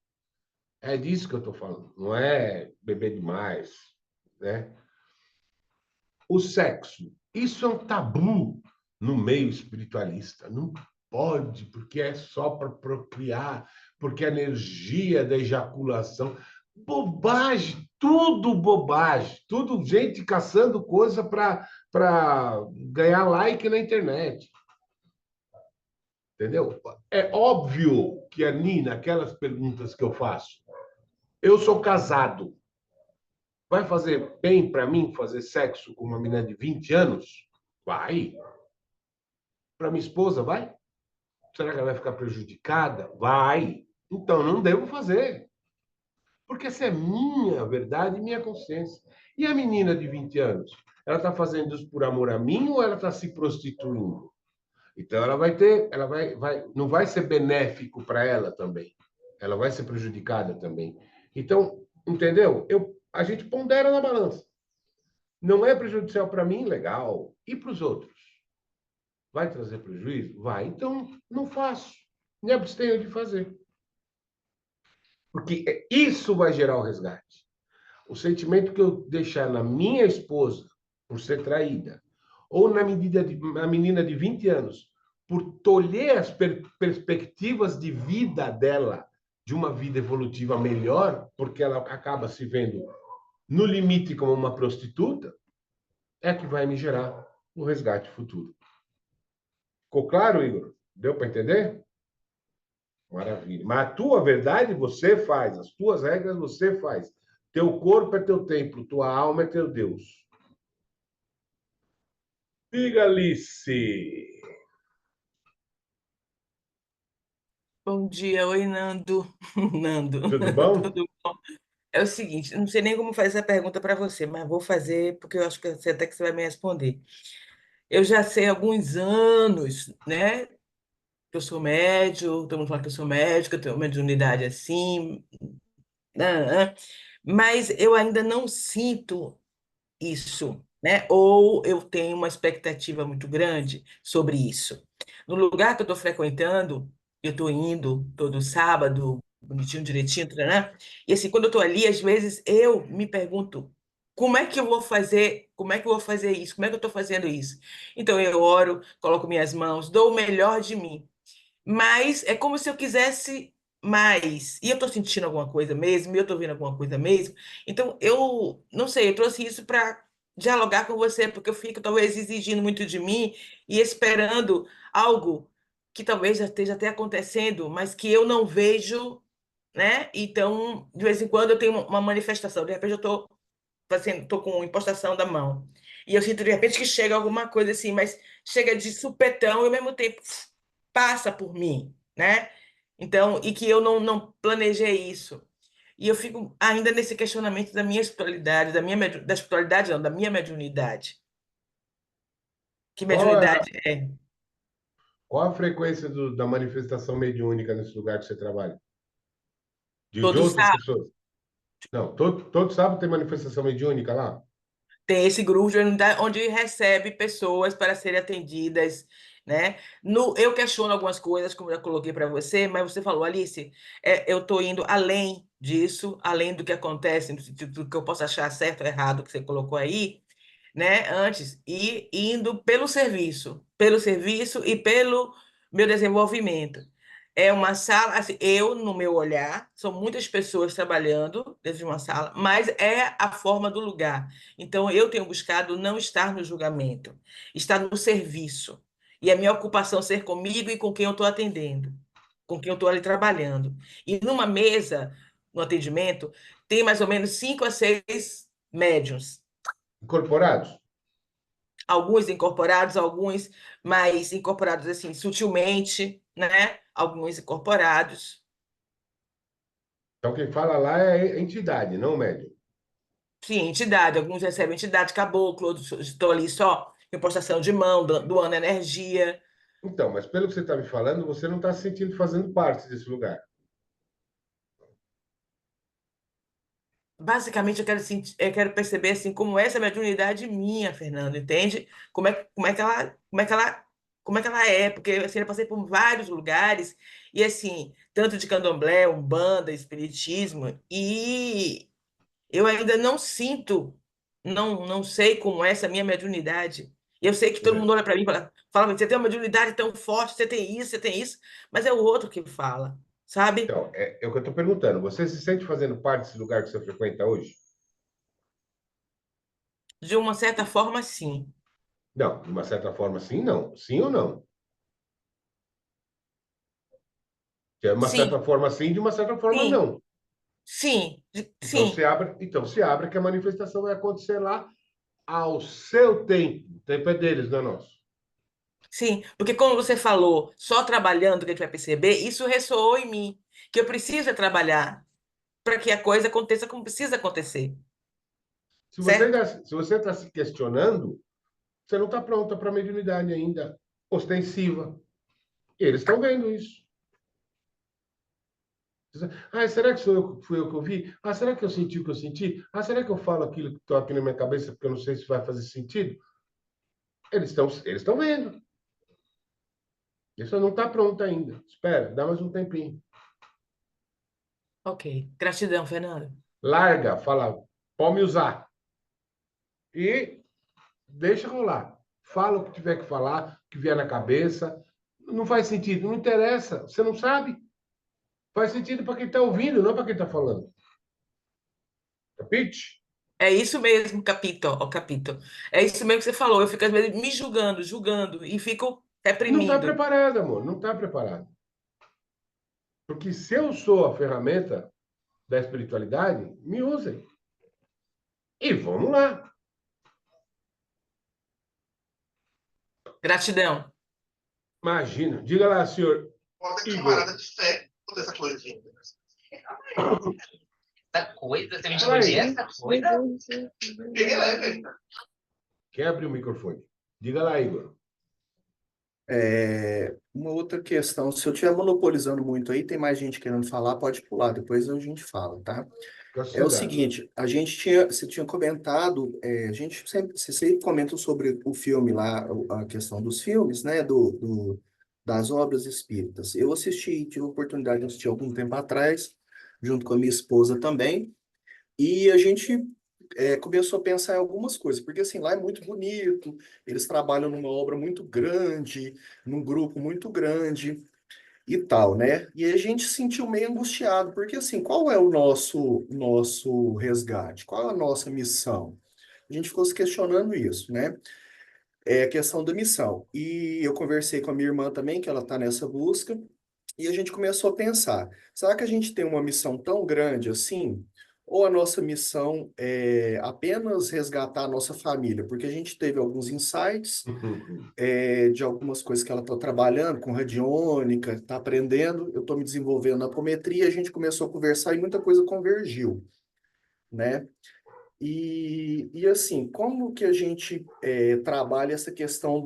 Speaker 1: É disso que eu estou falando, não é beber demais, né? O sexo, isso é um tabu no meio espiritualista. Não pode, porque é só para procriar, porque a energia da ejaculação. Bobagem, tudo bobagem, tudo gente caçando coisa para ganhar like na internet. Entendeu? É óbvio que a Nina, aquelas perguntas que eu faço, eu sou casado. Vai fazer bem para mim fazer sexo com uma menina de 20 anos? Vai. Para minha esposa, vai? Será que ela vai ficar prejudicada? Vai. Então, não devo fazer. Porque essa é minha verdade e minha consciência. E a menina de 20 anos? Ela está fazendo isso por amor a mim ou ela está se prostituindo? Então, não vai ser benéfico para ela também. Ela vai ser prejudicada também. Então, entendeu? A gente pondera na balança. Não é prejudicial para mim? Legal. E para os outros? Vai trazer prejuízo? Vai. Então, não faço. Me abstenho de fazer. Porque isso vai gerar o resgate. O sentimento que eu deixar na minha esposa por ser traída, ou na menina de 20 anos, por tolher as perspectivas de vida dela de uma vida evolutiva melhor, porque ela acaba se vendo no limite como uma prostituta, é que vai me gerar o resgate futuro. Ficou claro, Igor? Deu para entender? Maravilha. Mas a tua verdade você faz, as tuas regras você faz. Teu corpo é teu templo, tua alma é teu Deus. Diga, Alice.
Speaker 4: Bom dia, oi, Nando. Nando,
Speaker 1: Tudo bom?
Speaker 4: tudo bom? É o seguinte, não sei nem como fazer essa pergunta para você, mas vou fazer porque eu acho que você até que você vai me responder. Eu já sei há alguns anos, né, que eu sou médio, todo mundo fala que eu sou médica, eu tenho uma mediunidade assim, né, mas eu ainda não sinto isso, né? Ou eu tenho uma expectativa muito grande sobre isso. No lugar que eu estou frequentando, eu estou indo todo sábado, bonitinho, direitinho, né? E assim, quando eu estou ali, às vezes eu me pergunto, como é que eu vou fazer? Como é que eu vou fazer isso? Como é que eu estou fazendo isso? Então eu oro, coloco minhas mãos, dou o melhor de mim. Mas é como se eu quisesse mais. E eu estou sentindo alguma coisa mesmo, e eu estou vendo alguma coisa mesmo. Então, eu não sei, eu trouxe isso para dialogar com você, porque eu fico talvez exigindo muito de mim e esperando algo que talvez já esteja até acontecendo, mas que eu não vejo, né? Então, de vez em quando eu tenho uma manifestação, de repente eu estou fazendo, tô com impostação da mão. E eu sinto de repente que chega alguma coisa assim, mas chega de supetão e ao mesmo tempo passa por mim, né? Então, e que eu não planejei isso. E eu fico ainda nesse questionamento da minha espiritualidade, da espiritualidade não, da minha mediunidade. Que
Speaker 1: Qual é,
Speaker 4: mediunidade é?
Speaker 1: qual a frequência da manifestação mediúnica nesse lugar que você trabalha? De
Speaker 4: Todo
Speaker 1: outras
Speaker 4: sábado
Speaker 1: pessoas? Não, todo sábado tem manifestação mediúnica lá?
Speaker 4: tem esse grupo de mediunidade onde recebe pessoas para serem atendidas, né? Eu questiono algumas coisas, como eu já coloquei para você, mas você falou, Alice, eu estou indo além disso, além do que acontece, no sentido do que eu posso achar certo ou errado que você colocou aí, né? Antes, e indo pelo serviço e pelo meu desenvolvimento. É uma sala, assim, eu, no meu olhar, são muitas pessoas trabalhando dentro de uma sala, mas é a forma do lugar. Então, eu tenho buscado não estar no julgamento, estar no serviço. E a minha ocupação ser comigo e com quem eu estou atendendo, com quem eu estou ali trabalhando. E numa mesa, no atendimento, tem mais ou menos 5 a 6 médiuns,
Speaker 1: Incorporados?
Speaker 4: alguns incorporados, alguns mais incorporados assim sutilmente, né? Alguns incorporados.
Speaker 1: Então, quem fala lá é a entidade, não o médium.
Speaker 4: Sim, entidade, alguns recebem entidade, caboclo, outros estão ali só em postação de mão, doando energia.
Speaker 1: Então, mas pelo que você está me falando, você não está se sentindo fazendo parte desse lugar.
Speaker 4: Basicamente, eu quero perceber assim como essa mediunidade minha, Fernando, entende? Como é que ela é, porque assim, eu passei por vários lugares e assim, tanto de candomblé, umbanda, espiritismo, e eu ainda não sinto, não sei como é essa minha mediunidade. Eu sei que todo mundo olha para mim e fala, você tem uma mediunidade tão forte, você tem isso, mas é o outro que fala, sabe?
Speaker 1: Então, é o que eu estou perguntando. Você se sente fazendo parte desse lugar que você frequenta hoje?
Speaker 4: De uma certa forma, sim.
Speaker 1: Não, de uma certa forma, sim, não. Sim ou não? De uma
Speaker 4: Sim,
Speaker 1: certa forma, sim, de uma certa forma,
Speaker 4: sim,
Speaker 1: não.
Speaker 4: sim,
Speaker 1: Então
Speaker 4: sim,
Speaker 1: se abre que a manifestação vai acontecer lá ao seu tempo. O tempo é deles, não é nosso.
Speaker 4: sim. Porque como você falou, só trabalhando que a gente vai perceber, isso ressoou em mim, que eu preciso é trabalhar para que a coisa aconteça como precisa acontecer, certo?
Speaker 1: Se você está se questionando, você não está pronta para a mediunidade ainda ostensiva. Eles estão vendo isso. Ah, será que fui eu que eu vi? Ah, será que eu senti o que eu senti? Ah, será que eu falo aquilo que estou aqui na minha cabeça porque eu não sei se vai fazer sentido? Eles estão vendo. Isso não está pronto ainda. Espera, dá mais um tempinho.
Speaker 4: Ok. Gratidão, Fernando.
Speaker 1: Larga, fala, pode me usar. E deixa rolar. Fala o que tiver que falar, o que vier na cabeça. Não faz sentido, não interessa. Você não sabe. Faz sentido para quem está ouvindo, não para quem está falando. Capite?
Speaker 4: É isso mesmo, Capito, ó, Capito. É isso mesmo que você falou. Eu fico às vezes me julgando, julgando e fico
Speaker 1: Não está
Speaker 4: reprimindo.
Speaker 1: preparado, amor. Não está preparado. Porque se eu sou a ferramenta da espiritualidade, me usem. E vamos lá.
Speaker 4: Gratidão.
Speaker 1: Imagina. Diga lá, senhor
Speaker 5: Bota
Speaker 1: Igor.
Speaker 5: camarada de fé, toda essa coisa assim.
Speaker 6: Essa coisa, você me
Speaker 1: Fala
Speaker 6: chamou de
Speaker 1: aí.
Speaker 6: essa coisa?
Speaker 5: Peguei leve.
Speaker 1: Quem abriu o microfone? Diga lá, Igor.
Speaker 3: Uma outra questão, se eu estiver monopolizando muito aí, tem mais gente querendo falar, pode pular, depois a gente fala, tá?
Speaker 1: Fica
Speaker 3: É o
Speaker 1: sossegado.
Speaker 3: seguinte, você tinha comentado, a gente sempre, você sempre comenta sobre o filme lá, a questão dos filmes, né, das obras espíritas. Eu assisti, tive a oportunidade de assistir algum tempo atrás, junto com a minha esposa também, e a gente começou a pensar em algumas coisas, porque assim, lá é muito bonito, eles trabalham numa obra muito grande, num grupo muito grande e tal, né? E a gente se sentiu meio angustiado, porque assim, qual é o nosso resgate? Qual é a nossa missão? A gente ficou se questionando isso, né? É a questão da missão. E eu conversei com a minha irmã também, que ela está nessa busca, e a gente começou a pensar: será que a gente tem uma missão tão grande assim? Ou a nossa missão é apenas resgatar a nossa família? Porque a gente teve alguns insights de algumas coisas que ela está trabalhando com radiônica, está aprendendo, eu estou me desenvolvendo na apometria, a gente começou a conversar e muita coisa convergiu, né? E assim, como que a gente trabalha essa questão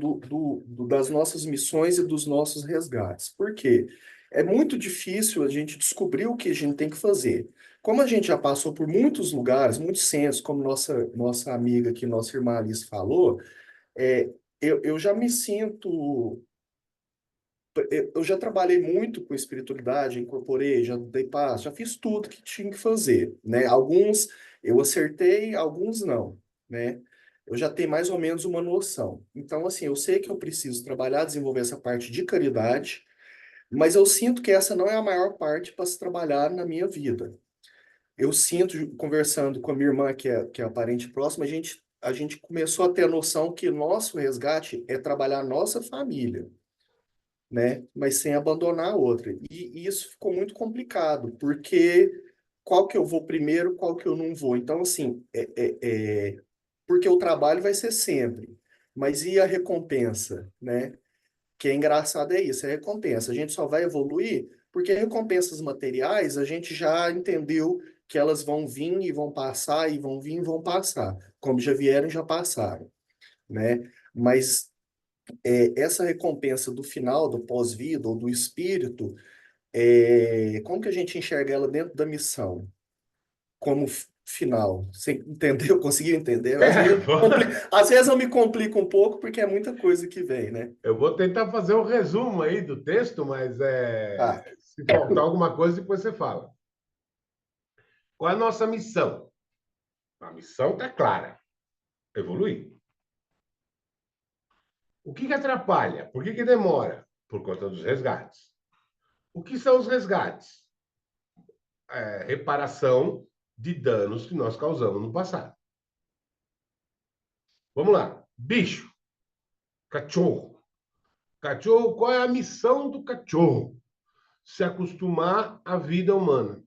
Speaker 3: das nossas missões e dos nossos resgates? Por quê? É muito difícil a gente descobrir o que a gente tem que fazer. Como a gente já passou por muitos lugares, muitos centros, como nossa amiga aqui, nossa irmã Alice falou, é, eu já me sinto. Eu já trabalhei muito com espiritualidade, incorporei, já dei passo, já fiz tudo que tinha que fazer, né? Alguns eu acertei, alguns não, né? Eu já tenho mais ou menos uma noção. Então, assim, eu sei que eu preciso trabalhar, desenvolver essa parte de caridade, mas eu sinto que essa não é a maior parte para se trabalhar na minha vida. Eu sinto, conversando com a minha irmã, que é a parente próxima, a gente começou a ter a noção que nosso resgate é trabalhar a nossa família, né? Mas sem abandonar a outra. E isso ficou muito complicado, porque qual que eu vou primeiro, qual que eu não vou. Então, assim, porque o trabalho vai ser sempre, mas e a recompensa, né? Que é engraçado é isso, é a recompensa. A gente só vai evoluir porque recompensas materiais a gente já entendeu que elas vão vir e vão passar, e vão vir e vão passar, como já vieram e já passaram, né? Mas essa recompensa do final, do pós-vida ou do espírito, como que a gente enxerga ela dentro da missão? Como final? Você entendeu? Conseguiu entender? Às vezes eu me complico um pouco porque é muita coisa que vem, né?
Speaker 1: Eu vou tentar fazer um resumo aí do texto, mas
Speaker 3: Tá.
Speaker 1: se faltar alguma coisa, depois você fala. Qual é a nossa missão? A missão está clara: evoluir. O que atrapalha? Por que demora? Por conta dos resgates. O que são os resgates? Reparação de danos que nós causamos no passado. Vamos lá. Bicho. Cachorro. Cachorro, qual é a missão do cachorro? Se acostumar à vida humana.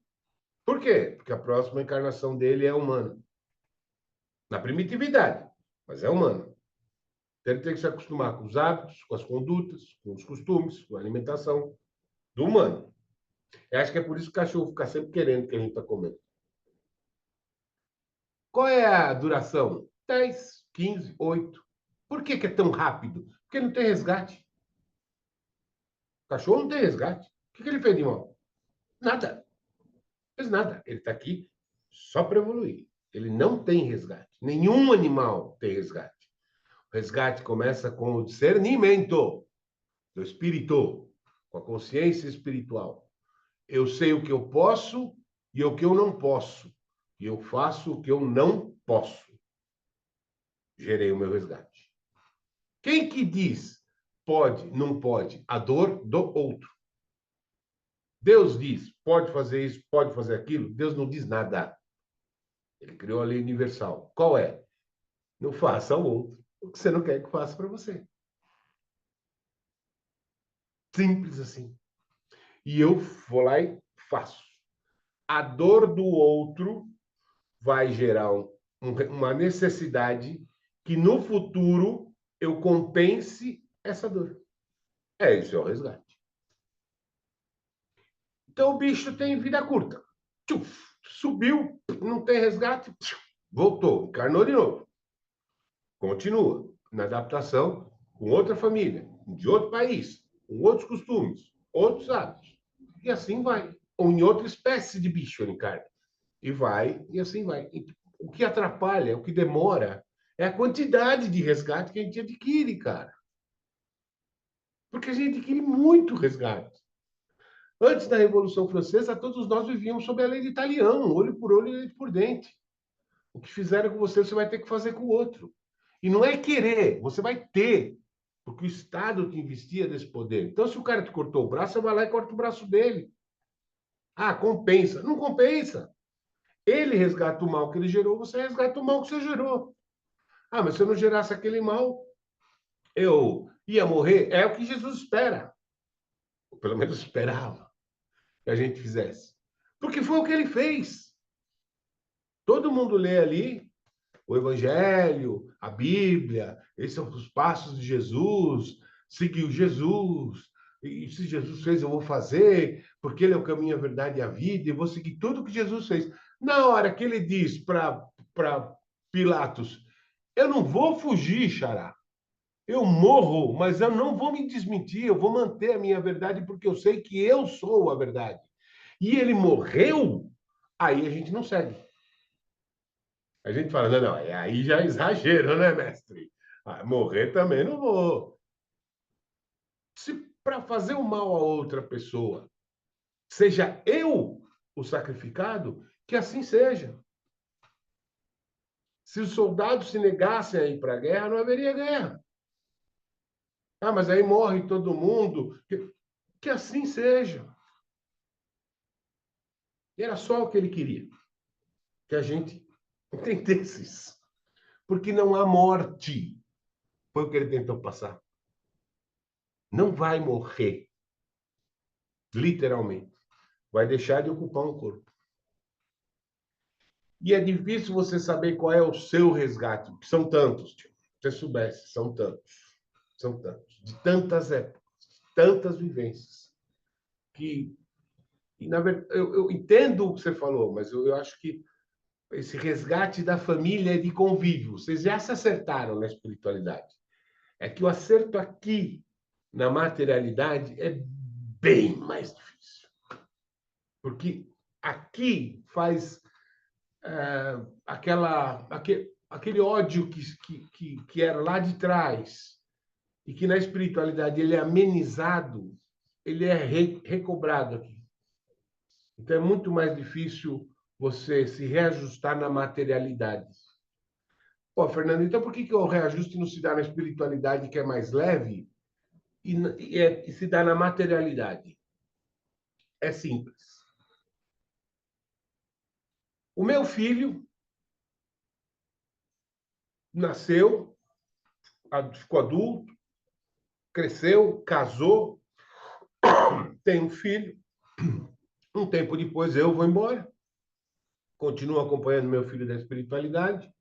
Speaker 1: Por quê? Porque a próxima encarnação dele é humana. Na primitividade, mas é humana. Então ele tem que se acostumar com os hábitos, com as condutas, com os costumes, com a alimentação do humano. Eu acho que é por isso que o cachorro fica sempre querendo que a gente está comendo. Qual é a duração? 10, 15, 8. Por que é tão rápido? Porque não tem resgate. O cachorro não tem resgate. O que ele fez de mal? Nada. Não fez nada. Ele está aqui só para evoluir. Ele não tem resgate. Nenhum animal tem resgate. O resgate começa com o discernimento do espírito, com a consciência espiritual. Eu sei o que eu posso e o que eu não posso. E eu faço o que eu não posso. Gerei o meu resgate. Quem que diz pode, não pode? A dor do outro. Deus diz, pode fazer isso, pode fazer aquilo. Deus não diz nada. Ele criou a lei universal. Qual é? Não faça ao outro o que você não quer que faça para você. Simples assim. E eu vou lá e faço. A dor do outro vai gerar uma necessidade que no futuro eu compense essa dor. Isso é o resgate. Então o bicho tem vida curta. Tchuf, subiu, não tem resgate, voltou, encarnou de novo. Continua na adaptação com outra família, de outro país, com outros costumes, outros hábitos. E assim vai. Ou em outra espécie de bicho ele encarna. E vai, e assim vai. O que atrapalha, o que demora, é a quantidade de resgate que a gente adquire, cara. Porque a gente adquire muito resgate. Antes da Revolução Francesa, todos nós vivíamos sob a lei de Talião, olho por olho e dente por dente. O que fizeram com você, você vai ter que fazer com o outro. E não é querer, você vai ter, porque o Estado te investia desse poder. Então, se o cara te cortou o braço, você vai lá e corta o braço dele. Ah, compensa. Não compensa. Ele resgata o mal que ele gerou, você resgata o mal que você gerou. Ah, mas se eu não gerasse aquele mal, eu ia morrer. É o que Jesus espera. Ou pelo menos esperava que a gente fizesse. Porque foi o que ele fez. Todo mundo lê ali o Evangelho, a Bíblia, esses são os passos de Jesus, seguiu Jesus, e se Jesus fez, eu vou fazer, porque ele é o caminho, a verdade e a vida, e vou seguir tudo que Jesus fez. Na hora que ele diz para Pilatos, eu não vou fugir, xará, eu morro, mas eu não vou me desmentir, eu vou manter a minha verdade, porque eu sei que eu sou a verdade. E ele morreu, aí a gente não segue. A gente fala, não, aí já é exagero, né, mestre? Morrer também não vou. Se para fazer o mal a outra pessoa, seja eu o sacrificado, que assim seja. Se os soldados se negassem a ir para a guerra, não haveria guerra. Ah, mas aí morre todo mundo. Que assim seja. E era só o que ele queria. Que a gente entendesse isso. Porque não há morte. Foi o que ele tentou passar. Não vai morrer. Literalmente. Vai deixar de ocupar um corpo. E é difícil você saber qual é o seu resgate, porque são tantos, tio. Se você soubesse, são tantos. São tantos. De tantas épocas, tantas vivências. Que, e, na verdade, eu entendo o que você falou, mas eu acho que esse resgate da família é de convívio. Vocês já se acertaram na espiritualidade. É que o acerto aqui, na materialidade, é bem mais difícil. Porque aqui faz aquele ódio que era lá de trás e que na espiritualidade ele é amenizado, ele é recobrado aqui. Então é muito mais difícil você se reajustar na materialidade. Pô, Fernando, então por que o reajuste não se dá na espiritualidade, que é mais leve, e se dá na materialidade? É simples. O meu filho nasceu, ficou adulto, cresceu, casou, tem um filho. Um tempo depois eu vou embora. Continuo acompanhando meu filho da espiritualidade.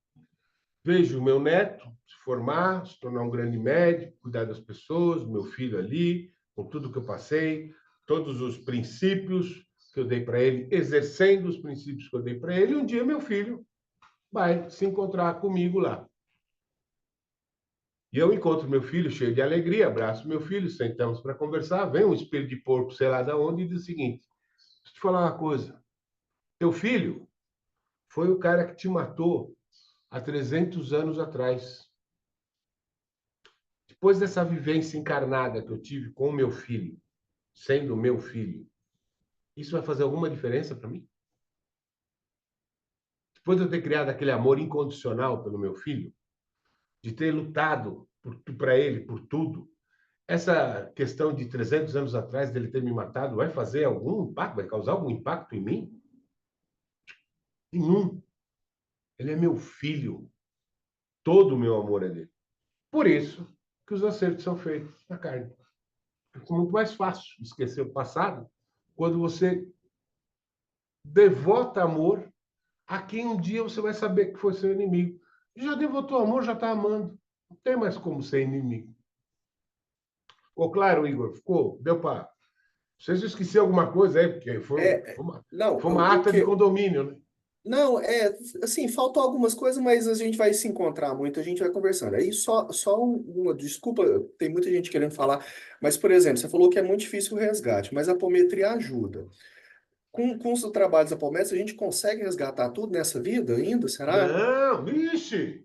Speaker 1: Vejo o meu neto se formar, se tornar um grande médico, cuidar das pessoas, meu filho ali, com tudo que eu passei, todos os princípios que eu dei para ele, exercendo os princípios que eu dei para ele. Um dia meu filho vai se encontrar comigo lá. E eu encontro meu filho cheio de alegria, abraço meu filho, sentamos para conversar. Vem um espírito de porco, sei lá de onde, e diz o seguinte: deixa eu te falar uma coisa. Teu filho foi o cara que te matou há 300 anos atrás. Depois dessa vivência encarnada que eu tive com o meu filho, sendo meu filho, isso vai fazer alguma diferença para mim? Depois de eu ter criado aquele amor incondicional pelo meu filho, de ter lutado para ele por tudo, essa questão de 300 anos atrás dele ter me matado vai fazer algum impacto, vai causar algum impacto em mim? Nenhum. Ele é meu filho. Todo o meu amor é dele. Por isso que os acertos são feitos na carne. É muito mais fácil esquecer o passado quando você devota amor a quem um dia você vai saber que foi seu inimigo. Já devotou amor, já está amando. Não tem mais como ser inimigo. Ficou claro, Igor? Ficou? Deu para. Não sei se eu esqueci alguma coisa aí, porque
Speaker 3: Não,
Speaker 1: foi uma ata de condomínio, né?
Speaker 3: não, assim, faltam algumas coisas, mas a gente vai se encontrar muito, a gente vai conversando. Aí só uma desculpa, tem muita gente querendo falar, mas, por exemplo, você falou que é muito difícil o resgate, mas a apometria ajuda. Com os trabalhos da apometria, a gente consegue resgatar tudo nessa vida ainda, será?
Speaker 1: Não, vixe!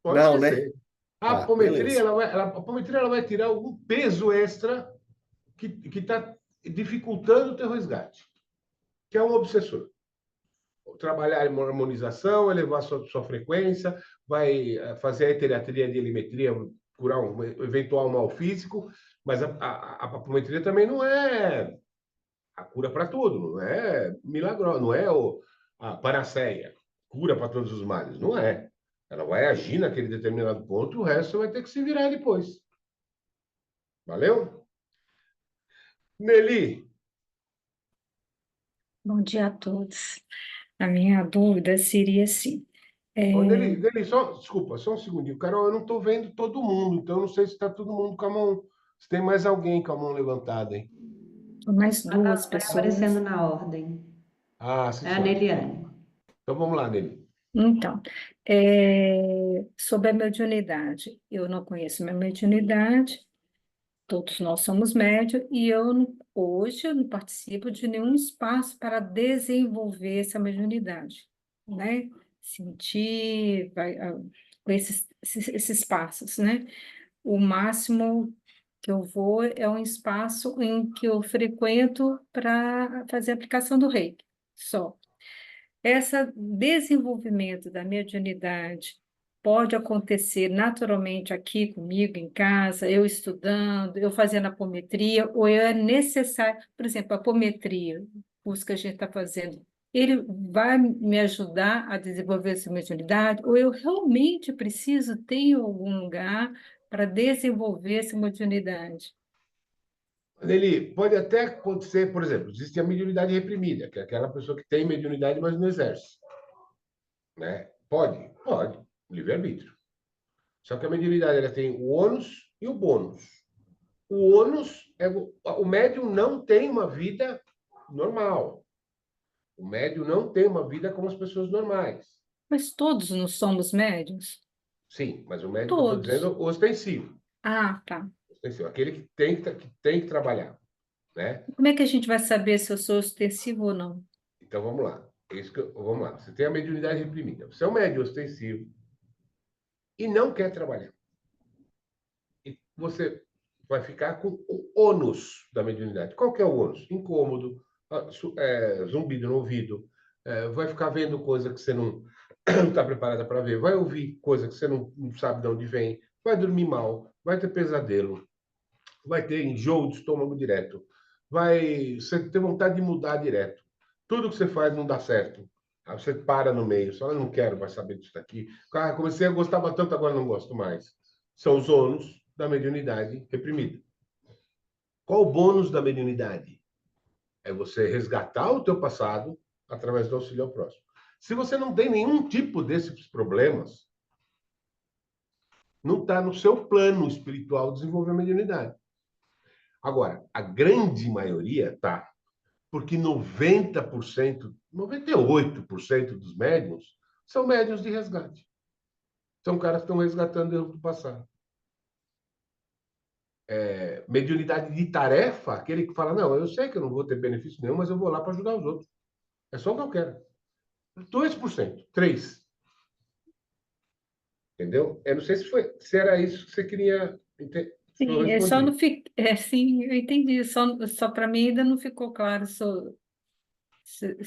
Speaker 1: Pode
Speaker 3: Não, né?
Speaker 1: esquecer. A
Speaker 3: Tá,
Speaker 1: apometria,
Speaker 3: beleza.
Speaker 1: a apometria ela vai tirar algum peso extra que está dificultando o teu resgate, que é um obsessor. Trabalhar em harmonização, elevar sua frequência, vai fazer a eteriatria de alimetria, curar um eventual mal físico, mas a apometria também não é a cura para tudo, não é milagrosa, não é a panaceia, cura para todos os males, não é. Ela vai agir naquele determinado ponto, o resto você vai ter que se virar depois. Valeu? Nelly,
Speaker 6: Bom dia a todos. A minha dúvida seria assim,
Speaker 1: ô,
Speaker 6: é,
Speaker 1: Nelly, desculpa, só um segundinho. Carol, eu não estou vendo todo mundo, então eu não sei se está todo mundo com a mão. Se tem mais alguém com a mão levantada, hein?
Speaker 6: são mais
Speaker 2: Ah,
Speaker 6: duas
Speaker 2: vai aparecendo
Speaker 6: pessoas.
Speaker 2: na ordem.
Speaker 1: Ah, sim,
Speaker 2: É a
Speaker 1: senhora.
Speaker 2: Neliane.
Speaker 1: Então vamos lá, Nelly.
Speaker 6: Então, sobre a mediunidade, eu não conheço minha mediunidade, todos nós somos médios, e hoje eu não participo de nenhum espaço para desenvolver essa mediunidade, né? Sentir, com esses passos, né? O máximo que eu vou é um espaço em que eu frequento para fazer a aplicação do reiki, só. Esse desenvolvimento da mediunidade pode acontecer naturalmente aqui comigo em casa, eu estudando, eu fazendo apometria, ou é necessário, por exemplo, a apometria, o curso que a gente está fazendo, ele vai me ajudar a desenvolver essa mediunidade, ou eu realmente preciso ter em algum lugar para desenvolver essa mediunidade?
Speaker 1: Nelly, pode até acontecer, por exemplo, existe a mediunidade reprimida, que é aquela pessoa que tem mediunidade, mas não exerce, né? Pode? Pode. Livre-arbítrio. Só que a mediunidade ela tem o ônus e o bônus. O ônus é o médium não tem uma vida normal. O médium não tem uma vida como as pessoas normais.
Speaker 6: Mas todos não somos médiuns?
Speaker 1: Sim, mas o médium que eu estou
Speaker 6: Todos.
Speaker 1: dizendo ostensivo.
Speaker 6: Ah, tá.
Speaker 1: Ostensivo. Aquele que tem que trabalhar, né?
Speaker 6: Como é que a gente vai saber se eu sou ostensivo ou não?
Speaker 1: Então vamos lá. Vamos lá. Você tem a mediunidade reprimida. Você é um médium ostensivo e não quer trabalhar. E você vai ficar com o ônus da mediunidade. Qual que é o ônus? Incômodo, zumbido no ouvido, vai ficar vendo coisa que você não está preparada para ver, vai ouvir coisa que você não sabe de onde vem, vai dormir mal, vai ter pesadelo, vai ter enjoo de estômago direto, vai você ter vontade de mudar direto. Tudo que você faz não dá certo. Aí você para no meio, só eu não quero mais saber disso daqui. Ah, comecei a gostar tanto, agora não gosto mais. São os ônus da mediunidade reprimida. Qual o bônus da mediunidade? É você resgatar o teu passado através do auxílio ao próximo. Se você não tem nenhum tipo desses problemas, não está no seu plano espiritual desenvolver a mediunidade. Agora, a grande maioria tá, porque 90%, 98% dos médiums são médiums de resgate. São caras que estão resgatando erros do passado. Mediunidade de tarefa, aquele que fala, não, eu sei que eu não vou ter benefício nenhum, mas eu vou lá para ajudar os outros. É só o que eu quero. 2%, 3%. Entendeu? Eu não sei se era isso que você queria. Se eu
Speaker 6: Sim, é só
Speaker 1: respondi.
Speaker 6: não sim, eu entendi. Só para mim ainda não ficou claro se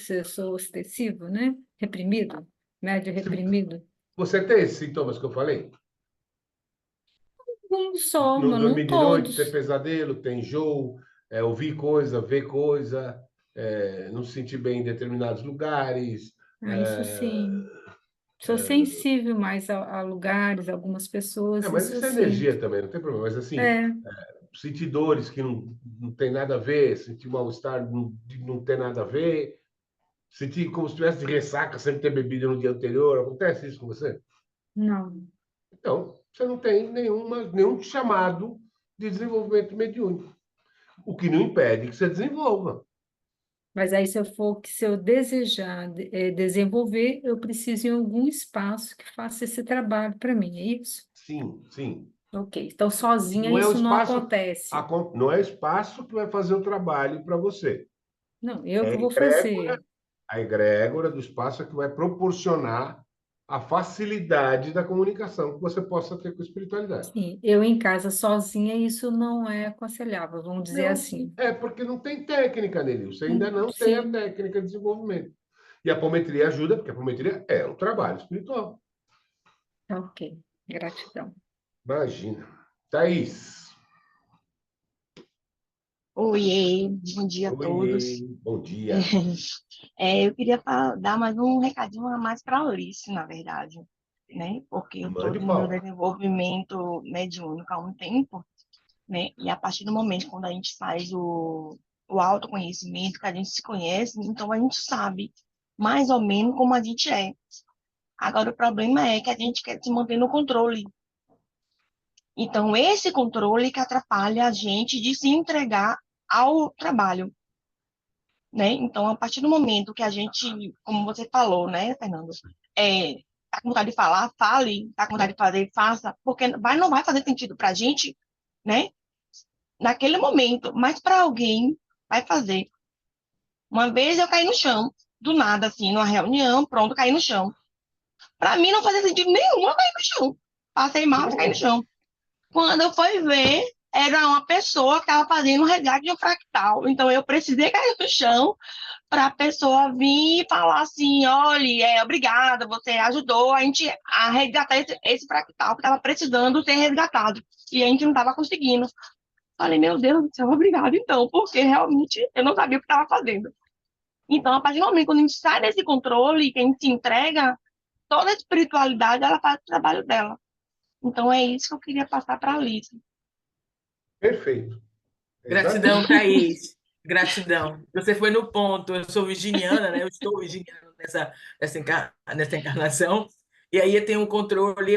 Speaker 6: eu sou ostensivo, né? Reprimido, médio
Speaker 1: Se
Speaker 6: reprimido.
Speaker 1: você tem esses sintomas que eu falei?
Speaker 6: Não só,
Speaker 1: Não
Speaker 6: mas não
Speaker 1: dormir de noite, ter
Speaker 6: todos.
Speaker 1: pesadelo, ter enjoo, ouvir coisa, ver coisa, não se sentir bem em determinados lugares.
Speaker 6: Ah, isso sim. Sou sensível mais a lugares, a algumas pessoas,
Speaker 1: Mas
Speaker 6: isso eu
Speaker 1: isso é energia
Speaker 6: sinto.
Speaker 1: também, não tem problema. Mas assim,
Speaker 6: É,
Speaker 1: sentir dores que não tem nada a ver, sentir mal-estar de não ter nada a ver, sentir como se tivesse de ressaca sem ter bebido no dia anterior. Acontece isso com você?
Speaker 6: não.
Speaker 1: Então, você não tem nenhum chamado de desenvolvimento mediúnico. O que não impede que você desenvolva.
Speaker 6: Mas aí, se eu desejar desenvolver, eu preciso em algum espaço que faça esse trabalho para mim, é isso?
Speaker 1: Sim, sim.
Speaker 6: Ok. Então, sozinha
Speaker 1: Não é o
Speaker 6: isso não
Speaker 1: espaço,
Speaker 6: acontece.
Speaker 1: não é o espaço que vai fazer o trabalho para você.
Speaker 6: Não, eu
Speaker 1: É
Speaker 6: que vou fazer.
Speaker 1: a egrégora do espaço é que vai proporcionar a facilidade da comunicação que você possa ter com a espiritualidade.
Speaker 6: Sim, eu em casa sozinha, isso não é aconselhável, vamos dizer
Speaker 1: Não,
Speaker 6: assim.
Speaker 1: porque não tem técnica nele. Você ainda não tem a
Speaker 6: Sim,
Speaker 1: técnica de desenvolvimento. E a apometria ajuda, porque a apometria é um trabalho espiritual.
Speaker 6: tá ok. Gratidão.
Speaker 1: Imagina. Thaís.
Speaker 7: Oiê, bom dia a todos.
Speaker 1: Oi, bom dia.
Speaker 7: Eu queria dar mais um recadinho a mais para a Alice, na verdade, né? Porque eu estou
Speaker 1: Mande
Speaker 7: no meu
Speaker 1: pau.
Speaker 7: desenvolvimento mediúnico há um tempo, né? E a partir do momento quando a gente faz o autoconhecimento, que a gente se conhece, então a gente sabe mais ou menos como a gente é. Agora, o problema é que a gente quer se manter no controle. Então, esse controle que atrapalha a gente de se entregar ao trabalho. Né? Então, a partir do momento que a gente, como você falou, né, Fernando, tá com vontade de falar, fale, tá com vontade de fazer, faça, porque não vai fazer sentido para a gente, né, naquele momento, mas para alguém vai fazer. Uma vez eu caí no chão, do nada, assim, numa reunião, pronto, caí no chão. Para mim não fazia sentido nenhum eu cair no chão. Passei mal, caí no chão. Quando eu fui ver, era uma pessoa que estava fazendo um resgate de um fractal. Então eu precisei cair no chão para a pessoa vir e falar assim, olha, obrigada, você ajudou a gente a resgatar esse fractal que estava precisando ser resgatado. E a gente não estava conseguindo. Falei, meu Deus do céu, obrigada então, porque realmente eu não sabia o que estava fazendo. Então, a partir do momento que a gente sai desse controle, que a gente se entrega, toda a espiritualidade, ela faz o trabalho dela. Então, é isso que eu queria passar para a Alice.
Speaker 1: Perfeito.
Speaker 4: Gratidão,
Speaker 1: Exatamente.
Speaker 4: Thaís. Gratidão. Você foi no ponto. Eu sou virginiana, né? Eu estou virginiana nessa encarnação. E aí eu tenho um controle,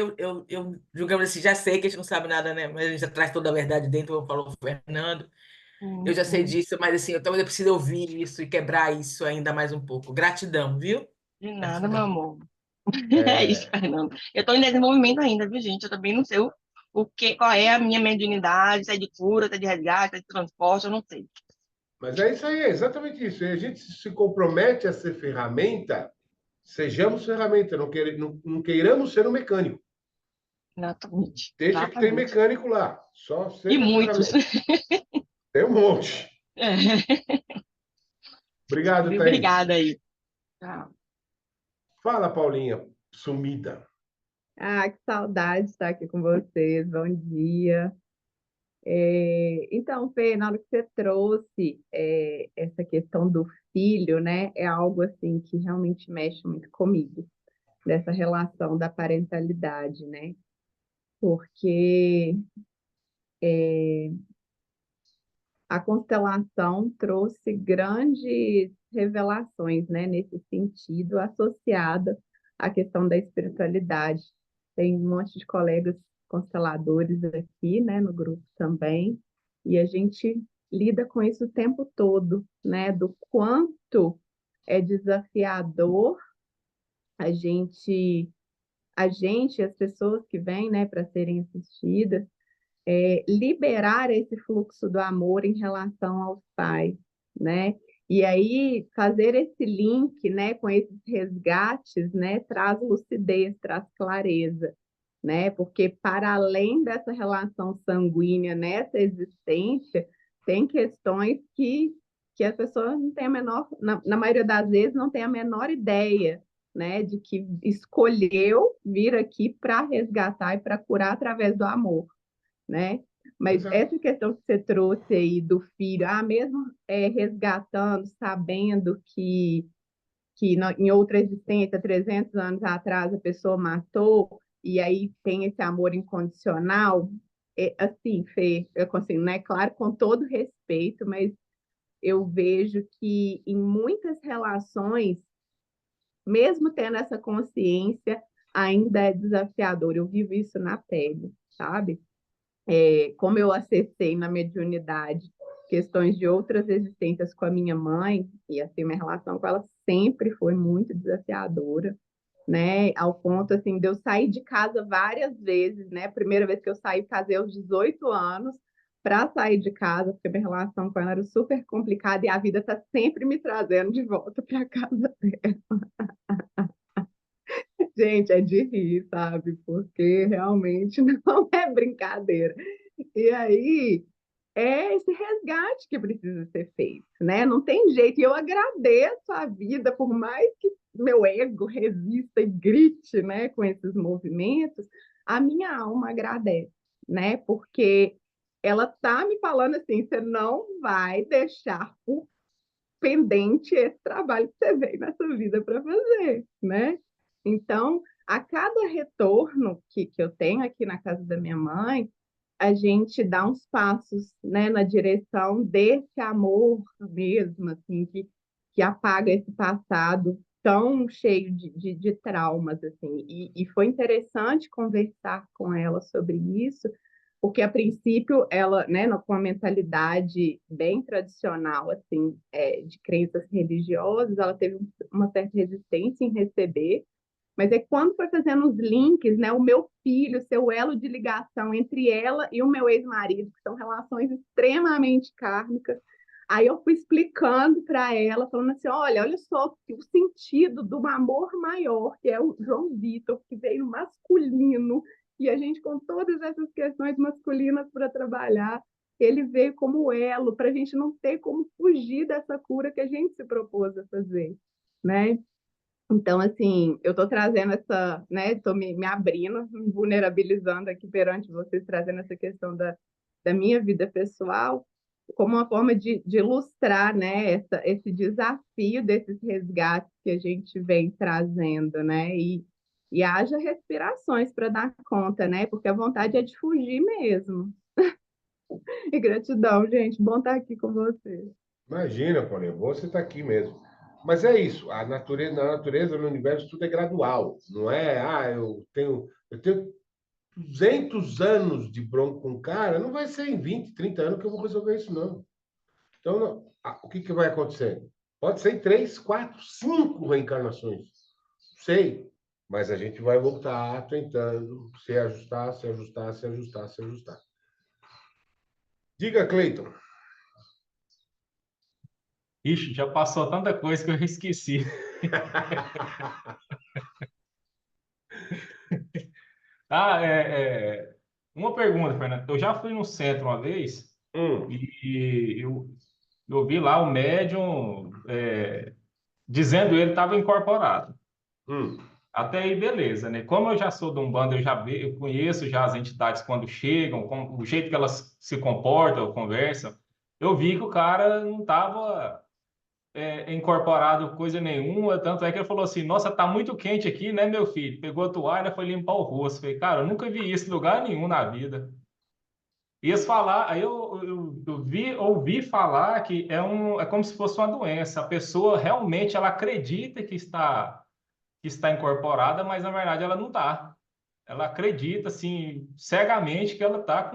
Speaker 4: julgamos assim, já sei que a gente não sabe nada, né? Mas a gente já traz toda a verdade dentro, como falou o Fernando. Eu já sei
Speaker 7: Sim.
Speaker 4: disso, mas assim, eu preciso ouvir isso e quebrar isso ainda mais um pouco. Gratidão, viu?
Speaker 7: De nada, meu
Speaker 4: Gratidão.
Speaker 7: amor. É isso,
Speaker 1: É,
Speaker 7: Fernando. Eu estou em desenvolvimento ainda, viu, gente? Eu também não sei qual é a minha mediunidade, se é de cura, se é de resgate, se é de transporte, eu não sei.
Speaker 1: mas é isso aí, é exatamente isso. E a gente se compromete a ser ferramenta, sejamos ferramenta, não queiramos ser um mecânico.
Speaker 7: Exatamente.
Speaker 1: Deixa que tem
Speaker 7: Exatamente.
Speaker 1: mecânico lá, só
Speaker 7: E
Speaker 1: seja
Speaker 7: muitos.
Speaker 1: ferramenta. Tem um monte.
Speaker 7: É.
Speaker 1: Obrigado, Thaís.
Speaker 7: Obrigada aí. Tchau.
Speaker 1: Fala, Paulinha, sumida.
Speaker 8: Ah, que saudade de estar aqui com vocês. Bom dia. Então, Fê, na hora que você trouxe essa questão do filho, né, é algo assim que realmente mexe muito comigo, dessa relação da parentalidade, né? Porque a constelação trouxe grandes revelações, né, nesse sentido, associada à questão da espiritualidade. Tem um monte de colegas consteladores aqui, né, no grupo também, e a gente lida com isso o tempo todo, né, do quanto é desafiador a gente, as pessoas que vêm, né, para serem assistidas, liberar esse fluxo do amor em relação aos pais, né? E aí fazer esse link, né, com esses resgates, né, traz lucidez, traz clareza, né? Porque para além dessa relação sanguínea nessa existência, tem questões que as pessoas não têm a menor, na maioria das vezes, não tem a menor ideia, né, de que escolheu vir aqui para resgatar e para curar através do amor. né? Mas
Speaker 1: Exato.
Speaker 8: essa questão que você trouxe aí do filho, mesmo resgatando, sabendo em outra existência, 300 anos atrás, a pessoa matou, e aí tem esse amor incondicional, assim, Fê, eu consigo, né? Claro, com todo respeito, mas eu vejo que em muitas relações, mesmo tendo essa consciência, ainda é desafiador. Eu vivo isso na pele, sabe? Como eu acessei na mediunidade questões de outras existências com a minha mãe, e assim, minha relação com ela sempre foi muito desafiadora, né? Ao ponto, assim, de eu sair de casa várias vezes, né? A primeira vez que eu saí, casei aos 18 anos, para sair de casa, porque minha relação com ela era super complicada e a vida está sempre me trazendo de volta para casa. Gente, é de rir, sabe? Porque realmente não é brincadeira. E aí, é esse resgate que precisa ser feito, né? Não tem jeito. E eu agradeço a vida, por mais que meu ego resista e grite, né, com esses movimentos, a minha alma agradece, né? Porque ela tá me falando assim, você não vai deixar por pendente esse trabalho que você veio nessa vida para fazer, né? Então, a cada retorno que eu tenho aqui na casa da minha mãe, a gente dá uns passos, né, na direção desse amor mesmo, assim, que apaga esse passado tão cheio de traumas, assim. E foi interessante conversar com ela sobre isso, porque a princípio ela, né, com uma mentalidade bem tradicional, assim, de crenças religiosas, ela teve uma certa resistência em receber, mas é quando foi fazendo os links, né, o meu filho, seu elo de ligação entre ela e o meu ex-marido, que são relações extremamente kármicas, aí eu fui explicando para ela, falando assim, olha só o sentido do amor maior, que é o João Vitor, que veio masculino, e a gente com todas essas questões masculinas para trabalhar, ele veio como elo, para a gente não ter como fugir dessa cura que a gente se propôs a fazer, né? Então, assim, eu estou trazendo essa, né? Estou me abrindo, me vulnerabilizando aqui perante vocês, trazendo essa questão da minha vida pessoal, como uma forma de ilustrar, né? Esse desafio desses resgates que a gente vem trazendo, né? E haja respirações para dar conta, né? Porque a vontade é de fugir mesmo. E gratidão, gente. Bom estar aqui com vocês.
Speaker 1: Imagina, Paulinho, bom você estar aqui mesmo. Mas é isso, na natureza, no universo, tudo é gradual. Não é, eu tenho 200 anos de bronca com o cara, não vai ser em 20, 30 anos que eu vou resolver isso, não. Então, o que vai acontecer? Pode ser em 3, 4, 5 reencarnações. Sei, mas a gente vai voltar tentando se ajustar, se ajustar, se ajustar, se ajustar. Diga, Cleiton.
Speaker 9: Ixi, já passou tanta coisa que eu esqueci. Uma pergunta, Fernando. Eu já fui no centro uma vez
Speaker 1: Hum,
Speaker 9: e eu vi lá o médium dizendo ele estava incorporado.
Speaker 1: hum.
Speaker 9: Até aí, beleza, né? Como eu já sou de Umbanda, eu conheço já as entidades quando chegam, o jeito que elas se comportam, conversam. Eu vi que o cara não estava incorporado coisa nenhuma, tanto é que ele falou assim, nossa, tá muito quente aqui, né, meu filho? Pegou a toalha, foi limpar o rosto. Falei, cara, eu nunca vi isso em lugar nenhum na vida. E eles falar, aí ouvi falar que é como se fosse uma doença. A pessoa realmente ela acredita que está incorporada, mas na verdade ela não está. Ela acredita assim cegamente que ela está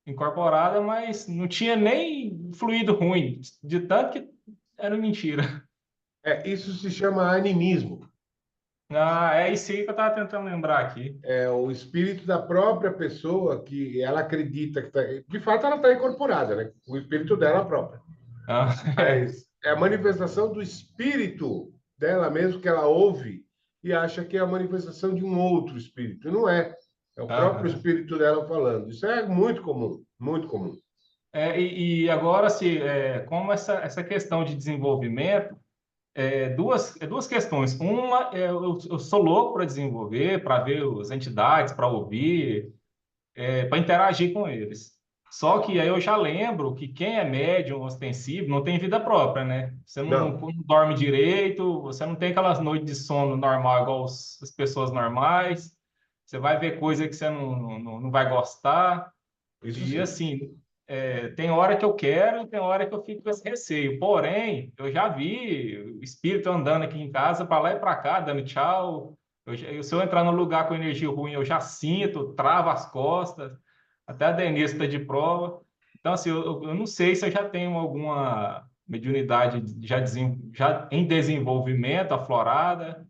Speaker 9: incorporada, mas não tinha nem fluido ruim, de tanto que era mentira.
Speaker 1: Isso se chama animismo.
Speaker 9: Ah, é isso aí que eu estava tentando lembrar aqui.
Speaker 1: É o espírito da própria pessoa que ela acredita que tá, de fato ela está incorporada, né? O espírito dela própria.
Speaker 9: Ah,
Speaker 1: Mas é a manifestação do espírito dela mesmo que ela ouve e acha que é a manifestação de um outro espírito. Não é. É o próprio
Speaker 9: aham.
Speaker 1: espírito dela falando. Isso é muito comum, muito comum.
Speaker 9: E agora, assim, como essa questão de desenvolvimento, duas questões. Uma, eu sou louco para desenvolver, para ver as entidades, para ouvir, para interagir com eles. Só que aí eu já lembro que quem é médium ostensivo não tem vida própria, né? Você não
Speaker 1: Não,
Speaker 9: dorme direito, você não tem aquelas noites de sono normal igual as pessoas normais. Você vai ver coisa que você não vai gostar.
Speaker 1: isso
Speaker 9: E
Speaker 1: sim.
Speaker 9: assim, tem hora que eu quero e tem hora que eu fico com esse receio. Porém, eu já vi o espírito andando aqui em casa para lá e para cá, dando tchau. Se eu entrar num lugar com energia ruim, eu já sinto, travo as costas. Até a Denise está de prova. Então, assim, eu não sei se eu já tenho alguma mediunidade já em desenvolvimento, aflorada.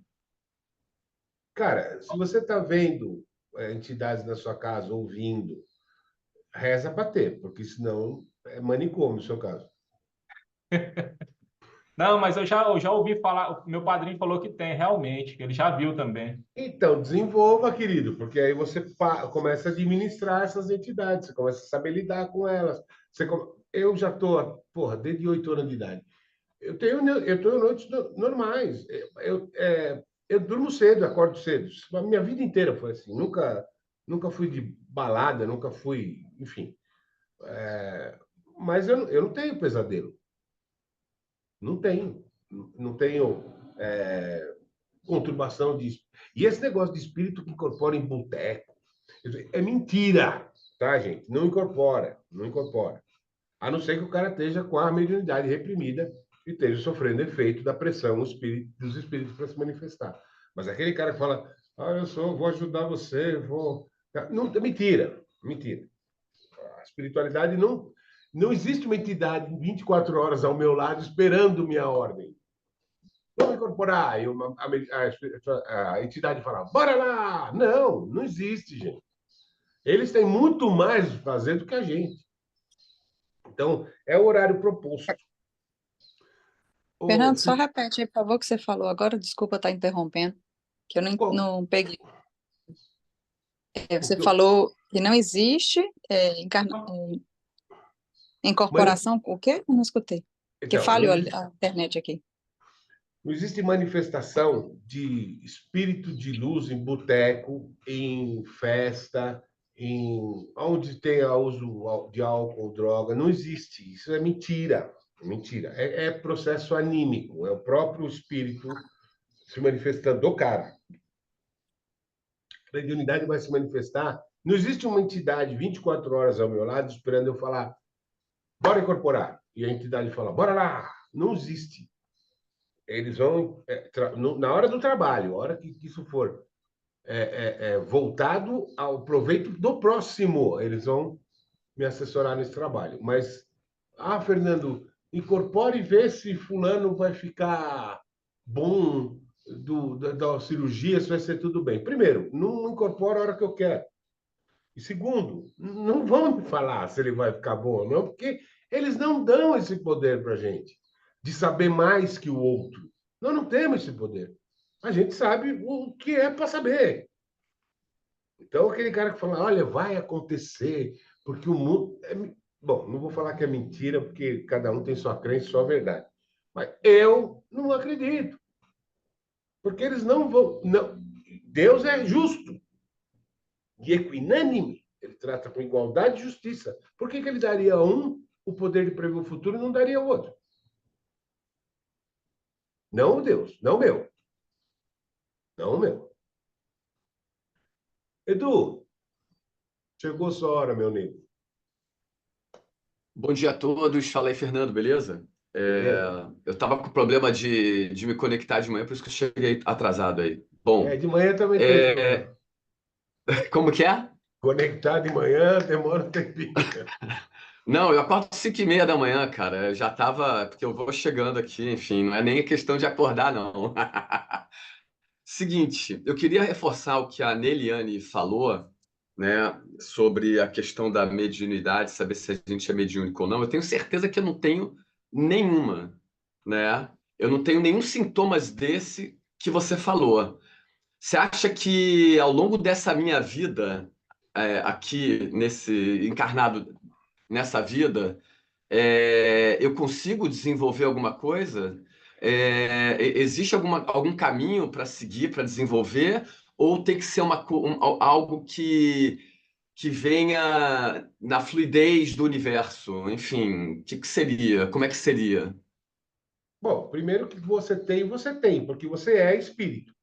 Speaker 1: Cara, se você está vendo entidades na sua casa, ouvindo, reza para ter, porque senão é manicômio no seu caso.
Speaker 9: Não, mas eu já ouvi falar, o meu padrinho falou que tem, realmente, que ele já viu também.
Speaker 1: Então, desenvolva, querido, porque aí você começa a administrar essas entidades, você começa a saber lidar com elas. Eu já estou, porra, desde 8 anos de idade. Eu tenho noites normais. Eu durmo cedo, acordo cedo. A minha vida inteira foi assim. Nunca fui de balada, nunca fui, enfim. Mas eu não tenho pesadelo. Não tenho. Não tenho conturbação de. E esse negócio de espírito que incorpora em boteco é mentira, tá, gente? Não incorpora, não incorpora. A não ser que o cara esteja com a mediunidade reprimida e esteja sofrendo efeito da pressão dos espíritos para se manifestar. Mas aquele cara que fala, vou ajudar você, vou. Não, mentira, mentira. A espiritualidade não existe uma entidade 24 horas ao meu lado esperando minha ordem. Vamos incorporar. E a entidade fala, bora lá! Não, não existe, gente. Eles têm muito mais a fazer do que a gente. Então, é o horário proposto.
Speaker 10: Fernando, só repete aí, por favor, o que você falou agora. Desculpa estar interrompendo, que eu não peguei. Você falou que não existe incorporação, o quê? Eu não escutei. Porque
Speaker 1: Então,
Speaker 10: falhou a internet aqui.
Speaker 1: não existe manifestação de espírito de luz em boteco, em festa, onde tenha uso de álcool, droga. Não existe. Isso é mentira. Mentira. É processo anímico. É o próprio espírito se manifestando do cara. A mediunidade vai se manifestar. Não existe uma entidade 24 horas ao meu lado esperando eu falar, bora incorporar. E a entidade fala, bora lá. Não existe. Eles vão, na hora do trabalho, a hora que isso for voltado ao proveito do próximo, eles vão me assessorar nesse trabalho. Mas, Fernando, incorpore e vê se fulano vai ficar bom da cirurgia, se vai ser tudo bem. Primeiro, não incorpora a hora que eu quero. E segundo, não vão me falar se ele vai ficar bom ou não, porque eles não dão esse poder para a gente, de saber mais que o outro. Nós não temos esse poder. A gente sabe o que é para saber. Então, aquele cara que fala, olha, vai acontecer, porque o mundo. Bom, não vou falar que é mentira, porque cada um tem sua crença e sua verdade. Mas eu não acredito. Porque eles não vão. Não. Deus é justo e equinânime. Ele trata com igualdade e justiça. Por que ele daria a um o poder de prever o futuro e não daria ao outro? Não Deus, não meu. Não meu. Edu, chegou sua hora, meu amigo.
Speaker 11: Bom dia a todos. Fala aí, Fernando, beleza? Eu estava com problema de me conectar de manhã, por isso que eu cheguei atrasado aí. Bom,
Speaker 1: De manhã também tem problema.
Speaker 11: como que é?
Speaker 1: Conectar de manhã demora um tempinho.
Speaker 11: Não, eu acordo 5h30 da manhã, cara. Eu já tava, porque eu vou chegando aqui, enfim, não é nem questão de acordar, não. Seguinte, eu queria reforçar o que a Neliane falou, né, sobre a questão da mediunidade, saber se a gente é mediúnico ou não. Eu tenho certeza que eu não tenho nenhuma, né? Eu não tenho nenhum sintomas desse que você falou. Você acha que ao longo dessa minha vida, aqui encarnado nessa vida, eu consigo desenvolver alguma coisa? Existe algum caminho para seguir, para desenvolver? Ou tem que ser algo que venha na fluidez do universo. Enfim, o que seria? Como é que seria?
Speaker 1: Bom, primeiro que você tem, porque você é espírito.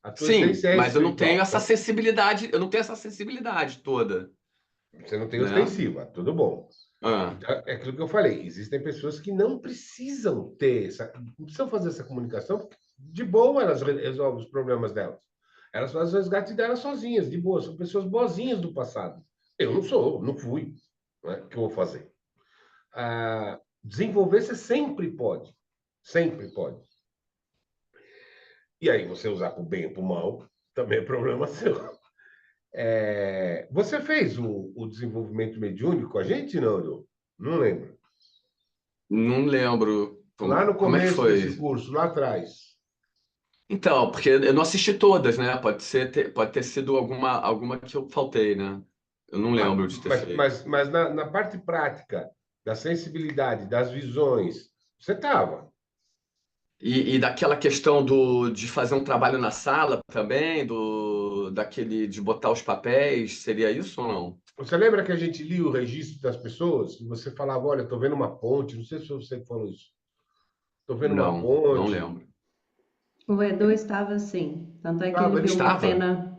Speaker 1: A tua
Speaker 11: Sim,
Speaker 1: essência é
Speaker 11: mas eu não tenho
Speaker 1: espiritual.
Speaker 11: essa sensibilidade, eu não tenho essa sensibilidade toda,
Speaker 1: Você não tem
Speaker 11: né?
Speaker 1: ostensiva, tudo bom.
Speaker 11: Ah,
Speaker 1: Então, é aquilo que eu falei. Existem pessoas que não precisam ter não precisam fazer essa comunicação, porque de boa elas resolvem os problemas delas. Elas fazem o resgate delas sozinhas, de boa. São pessoas boazinhas do passado. Eu não sou, não fui. Né? O que eu vou fazer? Desenvolver você sempre pode. Sempre pode. E aí, você usar para o bem ou para o mal, também é problema seu. Você fez o desenvolvimento mediúnico com a gente, não, Edu? Não lembro.
Speaker 11: não lembro
Speaker 1: Lá no
Speaker 11: como é que
Speaker 1: começo desse
Speaker 11: foi.
Speaker 1: curso, lá atrás.
Speaker 11: Então, porque eu não assisti todas, né? Pode ter sido alguma que eu faltei, né? Eu não
Speaker 1: Mas,
Speaker 11: lembro de ter
Speaker 1: mas,
Speaker 11: feito.
Speaker 1: mas, mas na parte prática, da sensibilidade, das visões, você estava.
Speaker 11: E daquela questão de fazer um trabalho na sala também, daquele de botar os papéis, seria isso ou não?
Speaker 1: Você lembra que a gente lia o registro das pessoas? E você falava, olha, estou vendo uma ponte. Não sei se foi você que falou isso. Estou vendo uma
Speaker 11: Não
Speaker 1: ponte.
Speaker 11: lembro.
Speaker 2: O Edu estava assim. Tanto é que ele
Speaker 1: Ele
Speaker 11: Estava?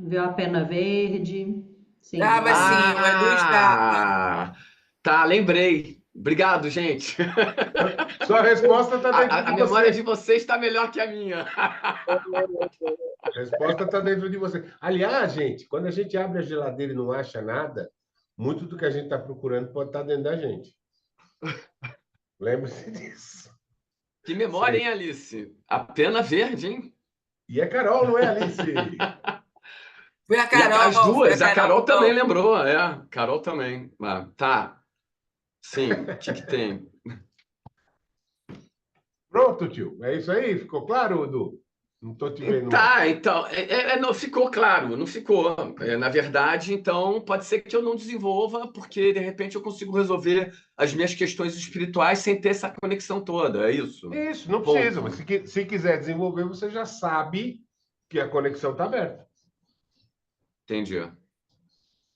Speaker 2: viu a pena verde. Sim, viu a
Speaker 4: Estava
Speaker 2: pena
Speaker 4: sim,
Speaker 2: verde.
Speaker 4: o Edu estava.
Speaker 11: Ah, tá, lembrei. Obrigado, gente.
Speaker 1: Sua resposta está dentro
Speaker 11: A
Speaker 1: de
Speaker 11: memória
Speaker 1: você.
Speaker 11: de vocês está melhor que a minha.
Speaker 1: A resposta está dentro de você. Aliás, gente, quando a gente abre a geladeira e não acha nada, muito do que a gente está procurando pode estar dentro da gente. Lembre-se disso.
Speaker 11: Que memória, hein,
Speaker 1: Sempre.
Speaker 11: Alice? A pena verde, hein?
Speaker 1: E é Carol, não é Alice?
Speaker 4: Foi a
Speaker 11: E as
Speaker 4: Carol, foi a
Speaker 11: duas, a Carol também
Speaker 4: Carol.
Speaker 11: lembrou, Carol também. Ah, tá, sim, o que que tem?
Speaker 1: Pronto, tio. É isso aí? Ficou claro, Edu? Não estou te vendo mais.
Speaker 11: Tá, então, não ficou claro, não ficou. Na verdade, então, pode ser que eu não desenvolva, porque de repente eu consigo resolver as minhas questões espirituais sem ter essa conexão toda, é isso?
Speaker 1: Isso, não precisa. Mas
Speaker 11: Ponto.
Speaker 1: se quiser desenvolver, você já sabe que a conexão está aberta.
Speaker 11: Entendi.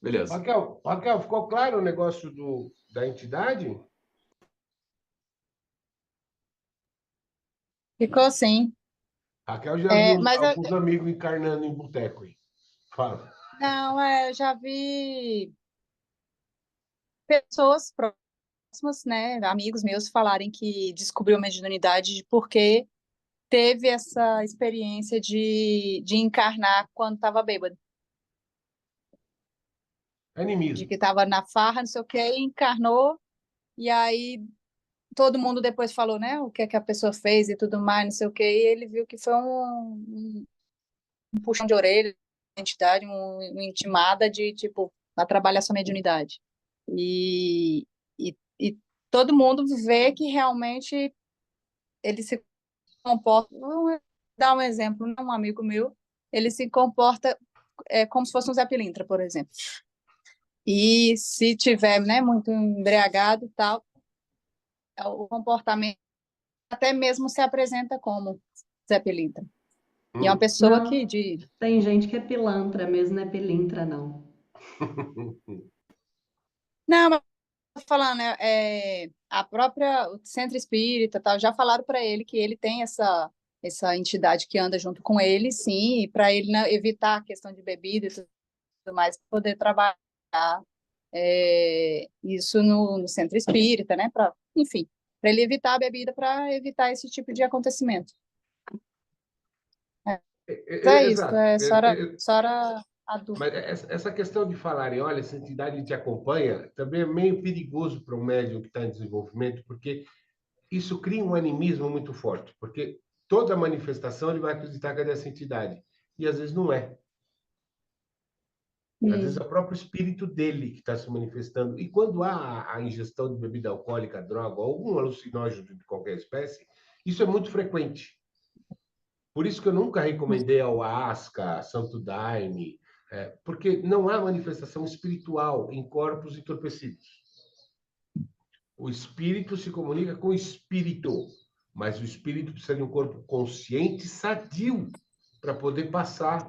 Speaker 11: Beleza.
Speaker 1: Raquel, ficou claro o negócio da entidade?
Speaker 10: Ficou sim.
Speaker 1: Raquel já viu
Speaker 10: Mas
Speaker 1: alguns amigos encarnando em boteco aí. Fala.
Speaker 10: não, eu já vi pessoas próximas, né, amigos meus falarem que descobriu a mediunidade porque teve essa experiência de encarnar quando estava bêbado, de
Speaker 1: Animismo.
Speaker 10: que estava na farra, não sei o que, e encarnou, e aí todo mundo depois falou, né, o que é que a pessoa fez e tudo mais, não sei o que, e ele viu que foi um puxão de orelha, identidade, uma intimada de, tipo, vai trabalhar sua mediunidade. E todo mundo vê que realmente ele se comporta, vou dar um exemplo, um amigo meu, ele se comporta como se fosse um Zé Pilintra, por exemplo. E se tiver, né, muito embriagado e tal, o comportamento até mesmo se apresenta como Zé Pilintra. E é uma pessoa que
Speaker 2: Não,
Speaker 10: de...
Speaker 2: tem gente que é pilantra mesmo, não é pilintra, não.
Speaker 10: Não, mas tô falando, a própria o Centro Espírita, tal, já falaram para ele que ele tem essa entidade que anda junto com ele, sim, e para ele, né, evitar a questão de bebida e tudo mais, poder trabalhar isso no Centro Espírita, né? Enfim, para ele evitar a bebida, para evitar esse tipo de acontecimento. É isso,
Speaker 1: Exato.
Speaker 10: só era a dúvida.
Speaker 1: Mas essa questão de falarem, olha, essa entidade te acompanha, também é meio perigoso para um médium que está em desenvolvimento, porque isso cria um animismo muito forte, porque toda manifestação ele vai acreditar que é dessa entidade, e às vezes não é. Às vezes é o próprio espírito dele que está se manifestando. E quando há a ingestão de bebida alcoólica, droga, ou algum alucinógeno de qualquer espécie, isso é muito frequente. Por isso que eu nunca recomendei ayahuasca, Santo Daime, porque não há manifestação espiritual em corpos entorpecidos. O espírito se comunica com o espírito, mas o espírito precisa de um corpo consciente e sadio para poder passar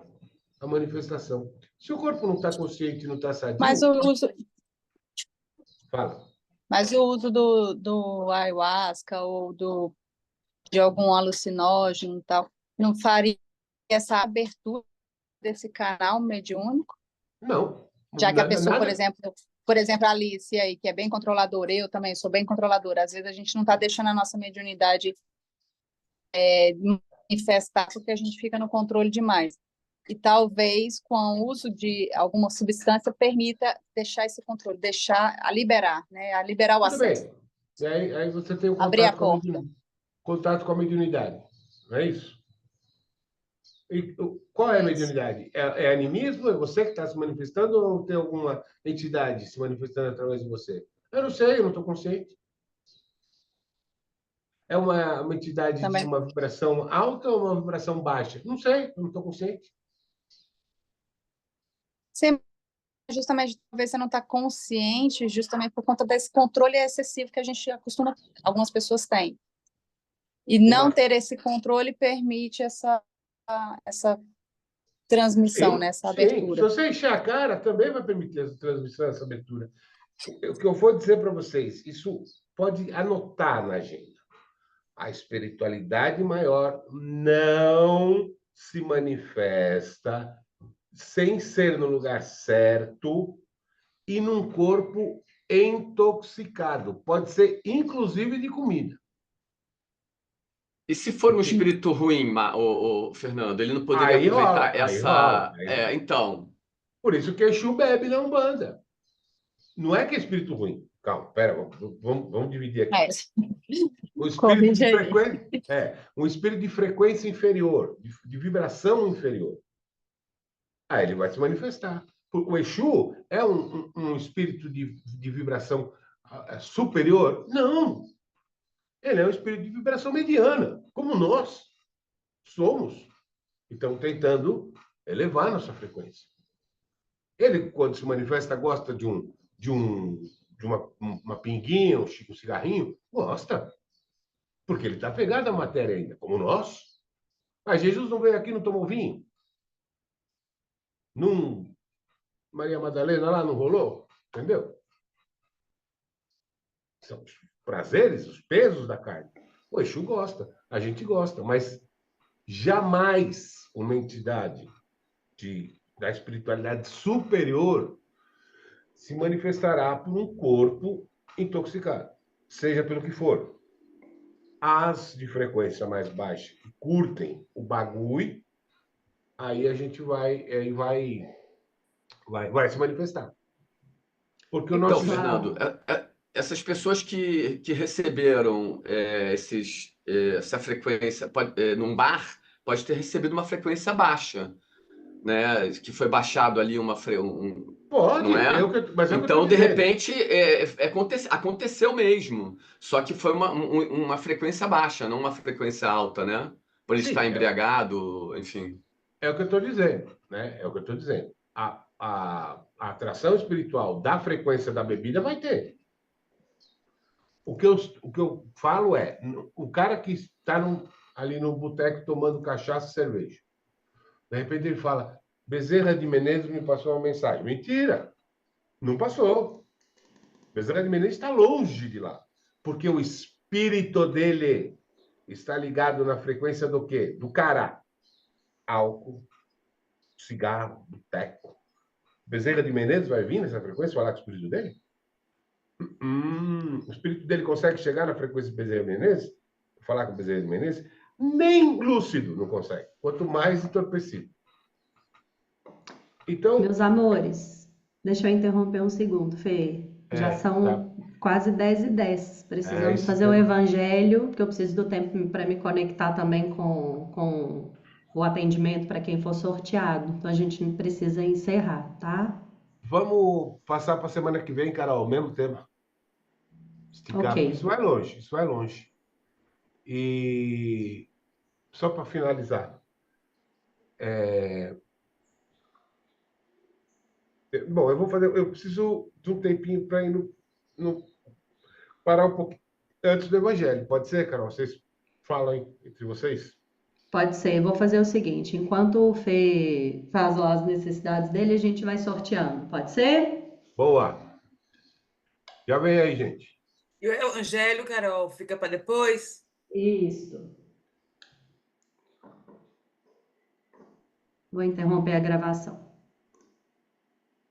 Speaker 1: a manifestação. Se o corpo não está consciente, não está sadio,
Speaker 10: Mas o uso,
Speaker 1: fala.
Speaker 10: mas o uso do ayahuasca ou de algum alucinógeno e tal, não faria essa abertura desse canal mediúnico?
Speaker 1: Não.
Speaker 10: Já que a pessoa,
Speaker 1: Nada.
Speaker 10: por exemplo, a Alice aí, que é bem controladora, eu também sou bem controladora. Às vezes a gente não está deixando a nossa mediunidade manifestar porque a gente fica no controle demais. E talvez com o uso de alguma substância permita deixar esse controle, liberar, né? A liberar o
Speaker 1: Tudo
Speaker 10: acesso,
Speaker 1: bem. E aí você tem o
Speaker 10: abrir a
Speaker 1: contato com a
Speaker 10: porta.
Speaker 1: contato com a mediunidade. Não é isso? E qual é a
Speaker 10: Isso.
Speaker 1: mediunidade? É animismo? É você que está se manifestando ou tem alguma entidade se manifestando através de você? Eu não sei, eu não estou consciente. É uma entidade de
Speaker 10: Também.
Speaker 1: uma vibração alta ou uma vibração baixa? Não sei, eu não estou consciente.
Speaker 10: Sim, justamente, talvez você não está consciente, justamente por conta desse controle excessivo que a gente algumas pessoas têm. E não ter esse controle permite essa transmissão, né? Essa
Speaker 1: Sim. Se
Speaker 10: abertura.
Speaker 1: você encher a cara, também vai permitir essa transmissão, essa abertura. O que eu vou dizer para vocês, isso pode anotar na agenda. A espiritualidade maior não se manifesta sem ser no lugar certo e num corpo intoxicado. Pode ser, inclusive, de comida.
Speaker 11: E se for um espírito ruim, Fernando, ele não poderia
Speaker 1: Aí rola,
Speaker 11: aproveitar
Speaker 1: aí rola.
Speaker 11: essa. Então.
Speaker 1: Por isso que Exu bebe na Umbanda. Não é que é espírito ruim. Calma, pera, vamos dividir aqui. O espírito de frequência, um espírito de frequência inferior, de vibração inferior. Aí ele vai se manifestar. O Exu é um espírito de vibração superior? Não. Ele é um espírito de vibração mediana, como nós somos. Então, tentando elevar nossa frequência. Ele, quando se manifesta, gosta de uma pinguinha, um cigarrinho? Gosta. Porque ele está pegado à matéria ainda, como nós. Mas Jesus não veio aqui e não tomou vinho? Maria Madalena lá não rolou? Entendeu? São os prazeres, os pesos da carne. O Exu gosta, a gente gosta, mas jamais uma entidade da espiritualidade superior se manifestará por um corpo intoxicado, seja pelo que for. As de frequência mais baixa que curtem o bagulho, aí a gente vai se manifestar. Porque o
Speaker 11: Então,
Speaker 1: nosso...
Speaker 11: Fernando, essas pessoas que receberam essa frequência num bar, pode ter recebido uma frequência baixa, né? Que foi baixado ali
Speaker 1: Pode,
Speaker 11: não é?
Speaker 1: mas é o que eu
Speaker 11: Então,
Speaker 1: tô
Speaker 11: de
Speaker 1: dizendo.
Speaker 11: repente, aconteceu mesmo. Só que foi uma frequência baixa, não uma frequência alta, né? Por ele
Speaker 1: Sim,
Speaker 11: estar embriagado, enfim.
Speaker 1: É o que eu estou dizendo, né? É o que eu estou dizendo. A atração espiritual da frequência da bebida vai ter. O que eu falo é, o cara que está ali no boteco tomando cachaça e cerveja, de repente ele fala, Bezerra de Menezes me passou uma mensagem. Mentira! Não passou. Bezerra de Menezes está longe de lá. Porque o espírito dele está ligado na frequência do quê? Do cara. Álcool, cigarro, boteco. Bezerra de Menezes vai vir nessa frequência falar com o espírito dele? O espírito dele consegue chegar na frequência de Bezerra de Menezes? Falar com Bezerra de Menezes? Nem lúcido não consegue. Quanto mais entorpecido. Então...
Speaker 2: Meus amores, deixa eu interromper um segundo, Fê. Já são quase 10h10. Precisamos fazer o evangelho, porque eu preciso do tempo para me conectar também com o atendimento para quem for sorteado. Então a gente precisa encerrar, tá?
Speaker 1: Vamos passar para a semana que vem, Carol, o mesmo tema. Esticar.
Speaker 2: Ok.
Speaker 1: Isso vai longe, isso vai longe. E só para finalizar, bom, eu preciso de um tempinho para ir parar um pouquinho antes do Evangelho. Pode ser, Carol? Vocês falam entre vocês?
Speaker 2: Pode ser. Eu vou fazer o seguinte: enquanto o Fê faz lá as necessidades dele, a gente vai sorteando. Pode ser?
Speaker 1: Boa. Já vem aí, gente.
Speaker 4: E o Evangelho, Carol, fica para depois?
Speaker 2: Isso. Vou interromper a gravação.